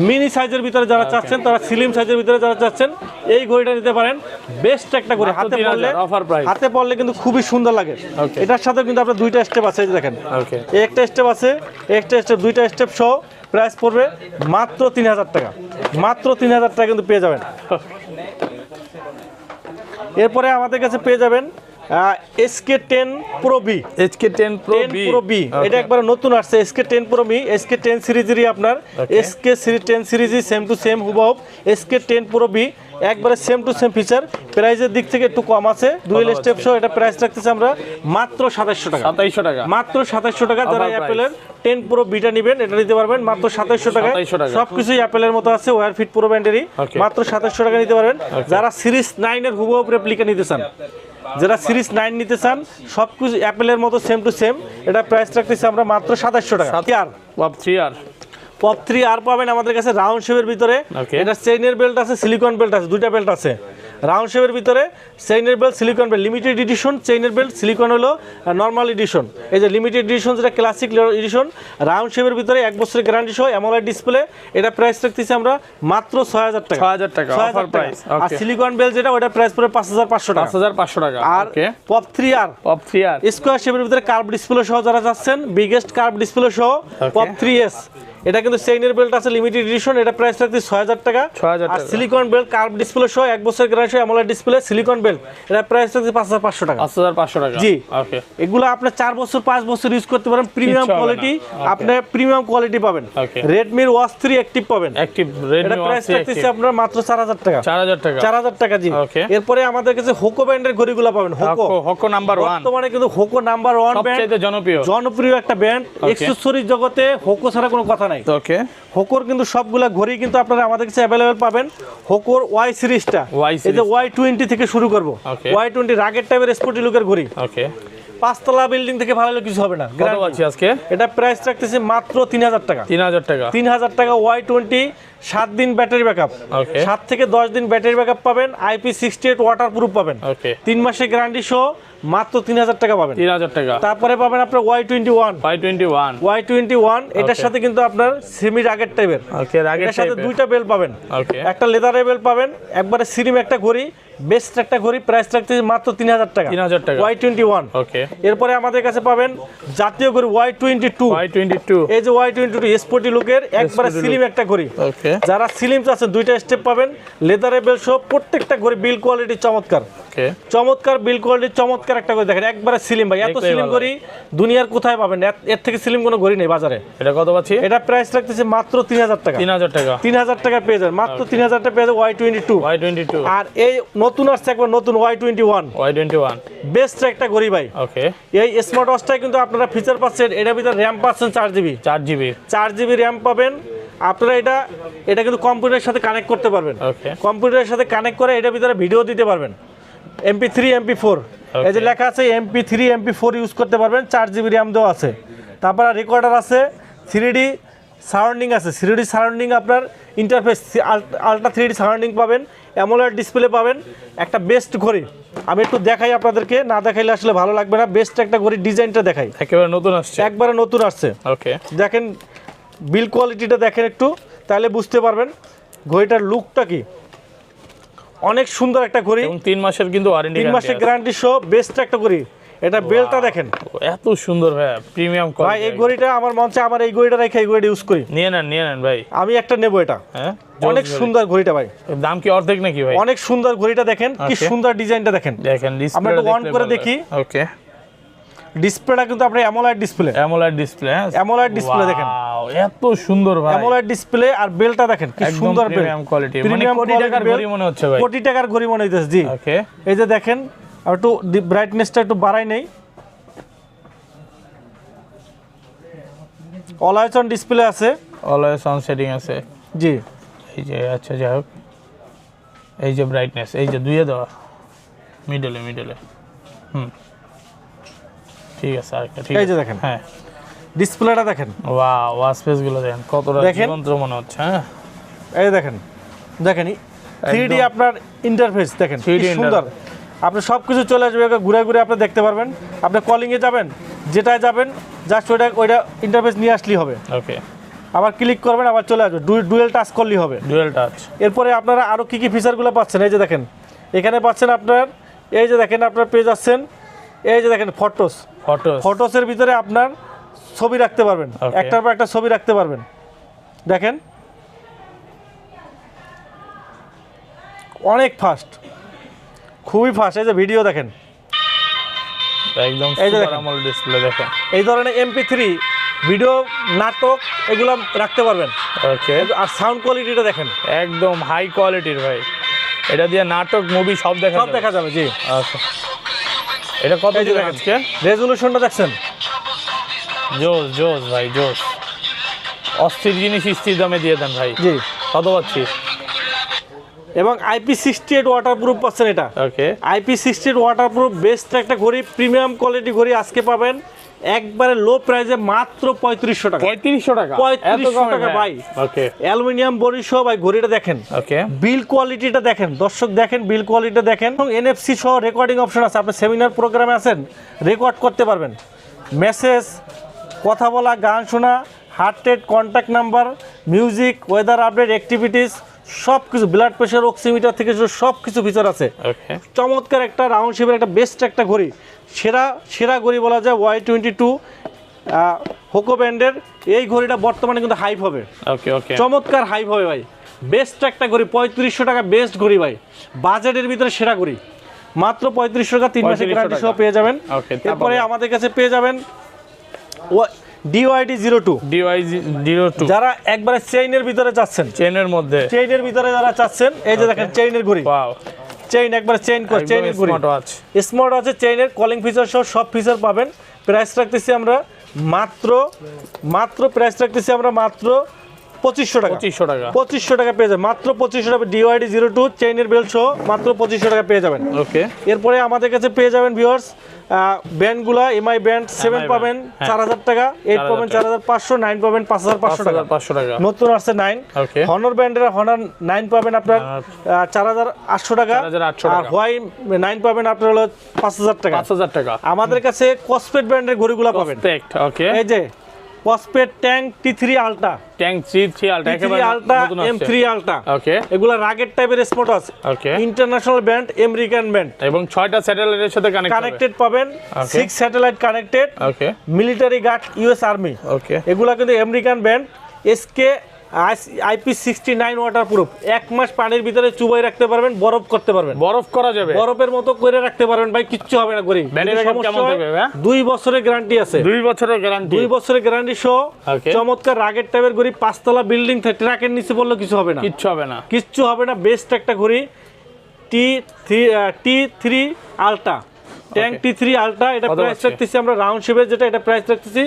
মিনি সাইজের ভিতরে যারা চাচ্ছেন, তারা স্লিম সাইজের ভিতরে যারা চাচ্ছেন এই ঘড়িটা নিতে পারেন। বেস্ট একটা ঘড়ি, মাত্র হাতে 3000 পড়লে offer price। হাতে পড়লে কিন্তু খুবই সুন্দর লাগে। Okay. এটার সাথে কিন্তু আপনার দুইটা স্টেপ আছে, এই যে দেখেন ওকে এই একটা স্টেপ আছে, একটা স্টেপ, দুইটা স্টেপ সহ প্রাইস পড়বে মাত্র 3000 টাকা। মাত্র 3000 টাকা কিন্তু পেয়ে যাবেন। এরপরে আমাদের কাছে পেয়ে যাবেন SK10 Pro B। SK10 Pro 10 Pro B এটা একবার নতুন আসছে, SK10 Pro B, SK10 সিরিজেরই আপনার SK10 সিরিজই সেম টু সেম হুবহু SK10 Pro B, একবারে সেম টু সেম ফিচার। প্রাইসের দিক থেকে একটু কম আছে, ডুয়েল স্টেপ সহ এটা প্রাইস রাখতেছে আমরা মাত্র 2700 টাকা। 2700 টাকা মাত্র 2700 টাকা। যারা Offer অ্যাপেলের 10 Pro Bটা নেবেন এটা নিতে পারবেন মাত্র 2700 টাকা। 2700 টাকা। সবকিছুই অ্যাপেলের মতো আছে, ওয়্যার ফিট প্রো ব্র্যান্ডেরই, Okay. মাত্র 2700 টাকা নিতে পারবেন। যারা সিরিজ 9 এর হুবহু রেপ্লিকা নিতে চান, যারা সিরিজ 9 নিতে চান সবকিছু অ্যাপেলের মতো সেম টু সেম, এটা প্রাইস রাখতেছি আমরা মাত্র 2700 টাকা। আর পপ 3R পপ 3 আর পাবেন আমাদের কাছে রাউন্ড শেপের ভিতরে। Okay. এটা চেইনের বেল্ট আছে, সিলিকন বেল্ট আছে, দুইটা বেল্ট আছে। রাউন্ড শেপের ভিতরে চেইনের belt, silicon belt, limited edition চেইনের বেল্ট, সিলিকন হলো নরমাল এডিশন। এই যে লিমিটেড এডিশন যেটা ক্লাসিক এডিশন, রাউন্ড শেপের ভিতরে 1 বছরের গ্যারান্টি সহ অ্যামোলেড ডিসপ্লে, এটা প্রাইস রাখতেছি আমরা মাত্র 6000 টাকা। 6000 টাকা অফার প্রাইস আর ওকে সিলিকন বেল্ট যেটা ওটা প্রাইস পড়ে 5500 টাকা। 5500 টাকা আর okay pop 3R pop 3R square শেপের ভিতরে কার্ভ ডিসপ্লে সহ যারা যাচ্ছেন, বিগেস্ট কার্ভ ডিসপ্লে সহ পপ 3S, এটা কিন্তু চেইনের বেল্ট আছে, লিমিটেড এডিশন, এটা প্রাইস রাখছি 6000 টাকা। 6000 আর টাকা। সিলিকন বেল্ট কার্ভ ডিসপ্লে সহ 1 বছরের গ্যারান্টি সহ অ্যামোলেড ডিসপ্লে সিলিকন বেল্ট, এটা প্রাইস রাখছি 5500 টাকা। 5500 টাকা জি। ওকে এগুলো আপনি 4 বছর 5 বছর ইউজ করতে পারেন, প্রিমিয়াম কিচ্ছু হবে না। Quality, Okay. আপনি প্রিমিয়াম কোয়ালিটি পাবেন। Okay. Redmi Watch 3 অ্যাক্টিভ পাবেন, অ্যাক্টিভ এটা Redmi প্রাইস Watch 3 রাখতেছি আপনার মাত্র 4000 টাকা। 4000 টাকা 4000 টাকা জি। Okay. এরপরে আমাদের কাছে হোকো ব্র্যান্ডের ঘড়িগুলো পাবেন। হোকো হকো নাম্বার 1 বর্তমানে কিন্তু হোকো নাম্বার 1 ব্র্যান্ড, সবচেয়ে জনপ্রিয় জনপ্রিয় একটা ব্র্যান্ড। অ্যাকসেসরিজ জগতে হোকো ছাড়া কোনো কথা নাই। ওকে হোকোর কিন্তু সবগুলা ঘড়ি কিন্তু আপনারা আমাদের কাছে অ্যাভেলেবেল পাবেন। হোকোর ওয়াই সিরিজটা, Y এই যে Y20 থেকে শুরু করব। Okay. Y20 রাগের টাইপের স্পোর্টি লুকের ঘড়ি, ওকে 5 তলা বিল্ডিং থেকে ভালো হলে কিছু হবে না। কত পাচ্ছি আজকে এটা প্রাইস রাখতেছি মাত্র 3000 টাকা। 3000 টাকা 3000 টাকা Y20, 7 দিন ব্যাটারি ব্যাকআপ, Okay. 7 থেকে 10 দিন ব্যাটারি ব্যাকআপ পাবেন, IP68 ওয়াটারপ্রুফ পাবেন, ওকে 3 মাসের গ্যারান্টি সহ মাত্র 3000 টাকা পাবেন। 3000 টাকা তারপরে পাবেন আপনার Y21, Y21 Y21 এটার Okay. সাথে কিন্তু আপনার সেমি রাগের টাইপের, ওকে রাগের এটার সাথে টাইপের দুইটা বেল পাবেন, ওকে একটা লেদারের বেল পাবেন, একবারে সিরিম একটা ঘড়ি, বেস্ট একটা ঘড়ি, প্রাইস রাখতেছি মাত্র 3000 টাকা। 3000 টাকা। Y21। ওকে। এরপরে আমাদের কাছে পাবেন জাতীয় ঘড়ি Y22। Y22 এই যে Y22 স্পোর্টি লুকের একবারে স্লিম একটা ঘড়ি। ওকে। যারা স্লিম চাচ্ছেন দুইটা স্টেপ পাবেন, লেদার বেল সহ প্রত্যেকটা ঘড়ি বিল কোয়ালিটি চমৎকার। ওকে। চমৎকার বিল কোয়ালিটি চমৎকার একটা ঘড়ি দেখেন, একবারে স্লিম ভাই। এত দেখতেই স্লিম ভালো ঘড়ি দুনিয়ার কোথায় পাবেন? এর থেকে স্লিম কোনো ঘড়ি নেই বাজারে। এটা কত পাচ্ছি? এটা প্রাইস রাখতেছে মাত্র 3000 টাকা। 3000 টাকা। 3000 টাকা পেয়ে যাবেন, মাত্র 3000 টাকা পেয়ে যাবেন Y22। Y22 আর এই নতুন আসছে একবার নতুন Y21, Y21 বেস্ট একটা ঘড়ি ভাই। ওকে। এই স্মার্ট ওয়াচটায় কিন্তু আপনারা ফিচার পাচ্ছেন, এটার ভিতরে র্যাম পাচ্ছেন 4GB। 4GB র্যাম পাবেন আপনারা। এটা কিন্তু কম্পিউটারের সাথে কানেক্ট করতে পারবেন। ওকে। কম্পিউটারের সাথে কানেক্ট করে এটার ভিতরে ভিডিও দিতে পারবেন, MP3 MP4। এই যে লেখা আছে MP3 MP4 ইউজ করতে পারবেন। 4GB র্যাম দেওয়া আছে। তারপর রেকর্ডার আছে, 3D সারাউন্ডিং আছে, 3D সারাউন্ডিং আপনার ইন্টারফেস আলট্রা 3D সারাউন্ডিং পাবেন, অ্যামোলেড ডিসপ্লে পাবেন। একটা বেস্ট ঘড়ি আমি একটু দেখাই আপনাদেরকে, না দেখাইলে আসলে ভালো লাগবে না। বেস্ট একটা ঘড়ি, ডিজাইনটা দেখাই, একেবারে নতুন আসছে। একবারে নতুন আসছে। ওকে। দেখেন বিল কোয়ালিটিটা দেখেন একটু, তাহলে বুঝতে পারবেন ঘড়িটার লুকটা কি। অনেক সুন্দর একটা ঘড়ি, এবং 3 মাসের কিন্তু ওয়ারেন্টি। 3 মাসের গ্যারান্টি সহ বেস্ট একটা ঘড়ি। এটা বেলটা দেখেন এত সুন্দর ভাই, প্রিমিয়াম ভাই। কোয়ালিটি। এই ঘড়িটা আমার মন চায় আমার এই ঘড়িটা রেখে এই ঘড়িটা ইউজ করি। নিয়ে নেন ভাই। আমি একটা নেবো এটা। হ্যাঁ, অনেক সুন্দর ঘড়িটা ভাই। দাম কি অর্ধেক নাকি ভাই? অনেক সুন্দর ঘড়িটা দেখেন, কি সুন্দর ডিজাইনটা দেখেন। দেখেন আমরা একটু অন করে দেখি। ওকে। ডিসপ্লেটা কিন্তু আপনার AMOLED display. AMOLED display. AMOLED display দেখেন, ওয়াও, এত সুন্দর ভাই। AMOLED display. আর বেলটা দেখেন কি সুন্দর বেল, প্রিমিয়াম কোয়ালিটি। মানে কোটি টাকার ঘড়ি মনে হচ্ছে ভাই। কোটি টাকার ঘড়ি মনে হইতেছে জি। ওকে। এই যে দেখেন, আর একটু ব্রাইটনেসটা একটু বাড়াই নেই। অলওয়েজ অন ডিসপ্লে আছে, অলওয়েজ অন সেটিং আছে জি। এই যে আচ্ছা যাই হোক, এই যে ব্রাইটনেস, এই যে দুইয়ে দেওয়া মিডলে। ঠিক আছে, আরেকটা ঠিক আছে। এই যে দেখেন, হ্যাঁ, ডিসপ্লেটা দেখেন। ওয়াও, ওয়াসপেস গুলো দেখেন কতটা দেখেন। জীবন্ত মনে হচ্ছে। হ্যাঁ, এই দেখেন 3D আপনার ইন্টারফেস দেখেন, কি 3D সুন্দর। আপনি সব কিছু চলে আসবে, ঘুরে ঘুরে আপনি দেখতে পারবেন। আপনি কলিংয়ে যাবেন, যেটায় যাবেন জাস্ট ওইটা ইন্টারফেস নিয়ে আসলেই হবে। ওকে। আবার ক্লিক করবেন, আবার চলে আসবে, ডুয়েল টাচ করলেই হবে। Dual touch. এরপরে আপনারা আরও কী ফিচারগুলো পাচ্ছেন, এই যে দেখেন এখানে পাচ্ছেন আপনার, এই যে দেখেন আপনার পেয়ে যাচ্ছেন, এই যে দেখেন ফটোসের ভিতরে আপনার ছবি রাখতে পারবেন, একটার পর একটা ছবি রাখতে পারবেন। দেখেন অনেক ফাস্ট, খুবই ফাস্ট। এই যে ভিডিও দেখেন, একদম সুপার আমোলেড ডিসপ্লে দেখেন। এই ধরনের MP3 ভিডিও, নাটক এগুলো রাখতে পারবেন। ওকে। আর সাউন্ড কোয়ালিটিটা দেখেন, একদম হাই কোয়ালিটির ভাই। এটা দিয়ে নাটক মুভি সব দেখা যাবে জি। আচ্ছা, এটা কত দিবেন আজকে? রেজোলিউশনটা দেখছেন, জোস ভাই, জোস। অস্থির জিনিস স্থির দামে দিয়ে দেন ভাই। জি। কত পাচ্ছি? এবং IP68 ওয়াটারপ্রুফ পাচ্ছেন এটা। ওকে। IP68 ওয়াটারপ্রুফ বেস্ট একটা ঘড়ি, প্রিমিয়াম কোয়ালিটি ঘড়ি আজকে পাবেন একবারে লো প্রাইসে মাত্র 3500 টাকা। 3500 টাকা? 3500 টাকা ভাই। ওকে। অ্যালুমিনিয়াম বডি সহ ভাই ঘড়িটা দেখেন। ওকে। বিল কোয়ালিটিটা দেখেন দর্শক, দেখেন বিল কোয়ালিটিটা দেখেন। এবং NFC সহ রেকর্ডিং অপশন আছে, আপনি সেমিনার প্রোগ্রামে আছেন রেকর্ড করতে পারবেন। মেসেজ, কথা বলা, গান শোনা, heart rate, contact number, music, weather update, activities সব কিছু, ব্লাড প্রেশার, অক্সিমিটার থেকে সব কিছু ফিচার আছে। ওকে। চমৎকার একটা রাউন্ড শেপের একটা বেস্ট একটা ঘড়ি, সেরা ঘড়ি বলা যায় Y22 হোকো ব্র্যান্ডের। এই ঘড়িটা বর্তমানে কিন্তু হাইপ হবে। ওকে। ওকে। চমৎকার হাইপ হবে ভাই, বেস্ট একটা ঘড়ি। 3500 টাকা বেস্ট ঘড়ি ভাই, বাজেটের ভিতরে সেরা ঘড়ি। মাত্র 3500 টাকা, 3 মাসের গ্যারান্টি সহ পেয়ে যাবেন। এরপরে আমাদের কাছে পেয়ে যাবেন DYD02। যারা একবারে চেইনের ভিতরে চাচ্ছেন, চেইনের মধ্যে, চেইনের ভিতরে যারা চাচ্ছেন, এই যে দেখেন চেইনের ঘড়ি। ওয়াও, চেইন একবারে চেইনের ঘড়ি, স্মার্ট ওয়াচ, চেইনের কলিং ফিচার সহ সব ফিচার পাবেন। প্রাইস রাখতেছি আমরা মাত্র 2500 টাকা। 2500 টাকা পেয়ে যাবেন, মাত্র 2500 টাকা। DYD02 চেইনের বেল্ট সহ মাত্র 2500 টাকা পেয়ে যাবেন। ওকে। এরপরে আমাদের কাছে পেয়ে যাবেন ভিউয়ার্স ব্যান্ডগুলা, MI ব্যান্ড 7 পাবেন 4000 টাকা, 8 পাবেন 4500, 9 পাবেন 5500 টাকা। নতুন আসছে 9। হনর ব্যান্ডের হনর 9 পাবেন আপনার 4800 টাকা, আর হোয়াই 9 পাবেন আপনার হলো 5000 টাকা। আমাদের কাছে কসপেট ব্র্যান্ডের ঘড়িগুলো পাবেন। ওকে। এই যে পসপেড ট্যাঙ্ক T3 আলটা, ট্যাঙ্ক T3 আলটা T3 একেবারে আলটা, নতুন আসছে। M3 আলটা, ওকে এগুলা রাগেড টাইপের স্পট আছে, ওকে ইন্টারন্যাশনাল ব্যান্ড, আমেরিকান ব্যান্ড, এবং 6টা স্যাটেলাইটের সাথে কানেক্ট কানেক্টেড পাবেন, Okay. 6 স্যাটেলাইট কানেক্টেড, ওকে মিলিটারি গার্ড, ইউএস আর্মি, ওকে এগুলা কিন্তু American band, SK IP69 water proof, 1 মাস পানির ভিতরে চুবাই রাখতে পারবেন, বরফ করতে পারবেন, বরফ করা যাবে বরফের মতো করে রাখতে পারবেন ভাই, কিচ্ছু হবে না করি। ব্যাটারি ব্যাকআপ কেমন থাকবে ভাই? 2 বছরের গ্যারান্টি আছে, 2 বছরের গ্যারান্টি 2 বছরের গ্যারান্টি সহ Okay. চমৎকার রাগের টাইপের ঘড়ি, 5 তলা বিল্ডিং থেকে ট্রাকের নিচে পড়লে কিছু হবে না, কিচ্ছু হবে না কিচ্ছু হবে না, বেস্ট একটা ঘড়ি। T3 আলটা, ট্যাঙ্ক T3 আলটা, এটা কত প্রাইস পাচ্ছি? রাখতেছি আমরা রাউন্ড শেপের, যেটা এটা প্রাইস রাখতেছি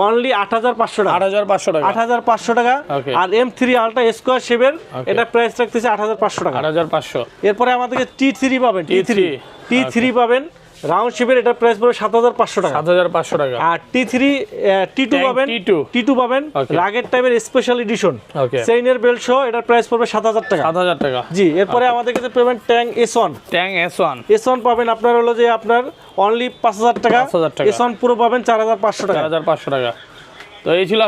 অনলি 8500 টাকা, 8500 টাকা 8500 টাকা। Okay. আর M3 আলটা স্কয়ার শেপের, এটা প্রাইস রাখতেছি 8500 টাকা। 8500 এরপরে আমাদেরকে T3 পাবেন, T3 T3 পাবেন রাউন্ড শেপের, এটা প্রাইস পড়বে 7500 টাকা। 7500 টাকা আর T3 T2 Tank পাবেন, T2 T2 পাবেন Okay. রাগের টাইপের স্পেশাল এডিশন, ওকে চেইনের বেল্ট সহ, এটার প্রাইস পড়বে 7000 টাকা। 7000 টাকা জি, এরপরে আমাদের কাছে payment tank S1, tank S1 S1 পাবেন আপনার হলো যে আপনার অনলি 5000 টাকা, 5000 টাকা। S1 পুরো পাবেন 4500 টাকা। 4500 টাকা। তো এই ছিল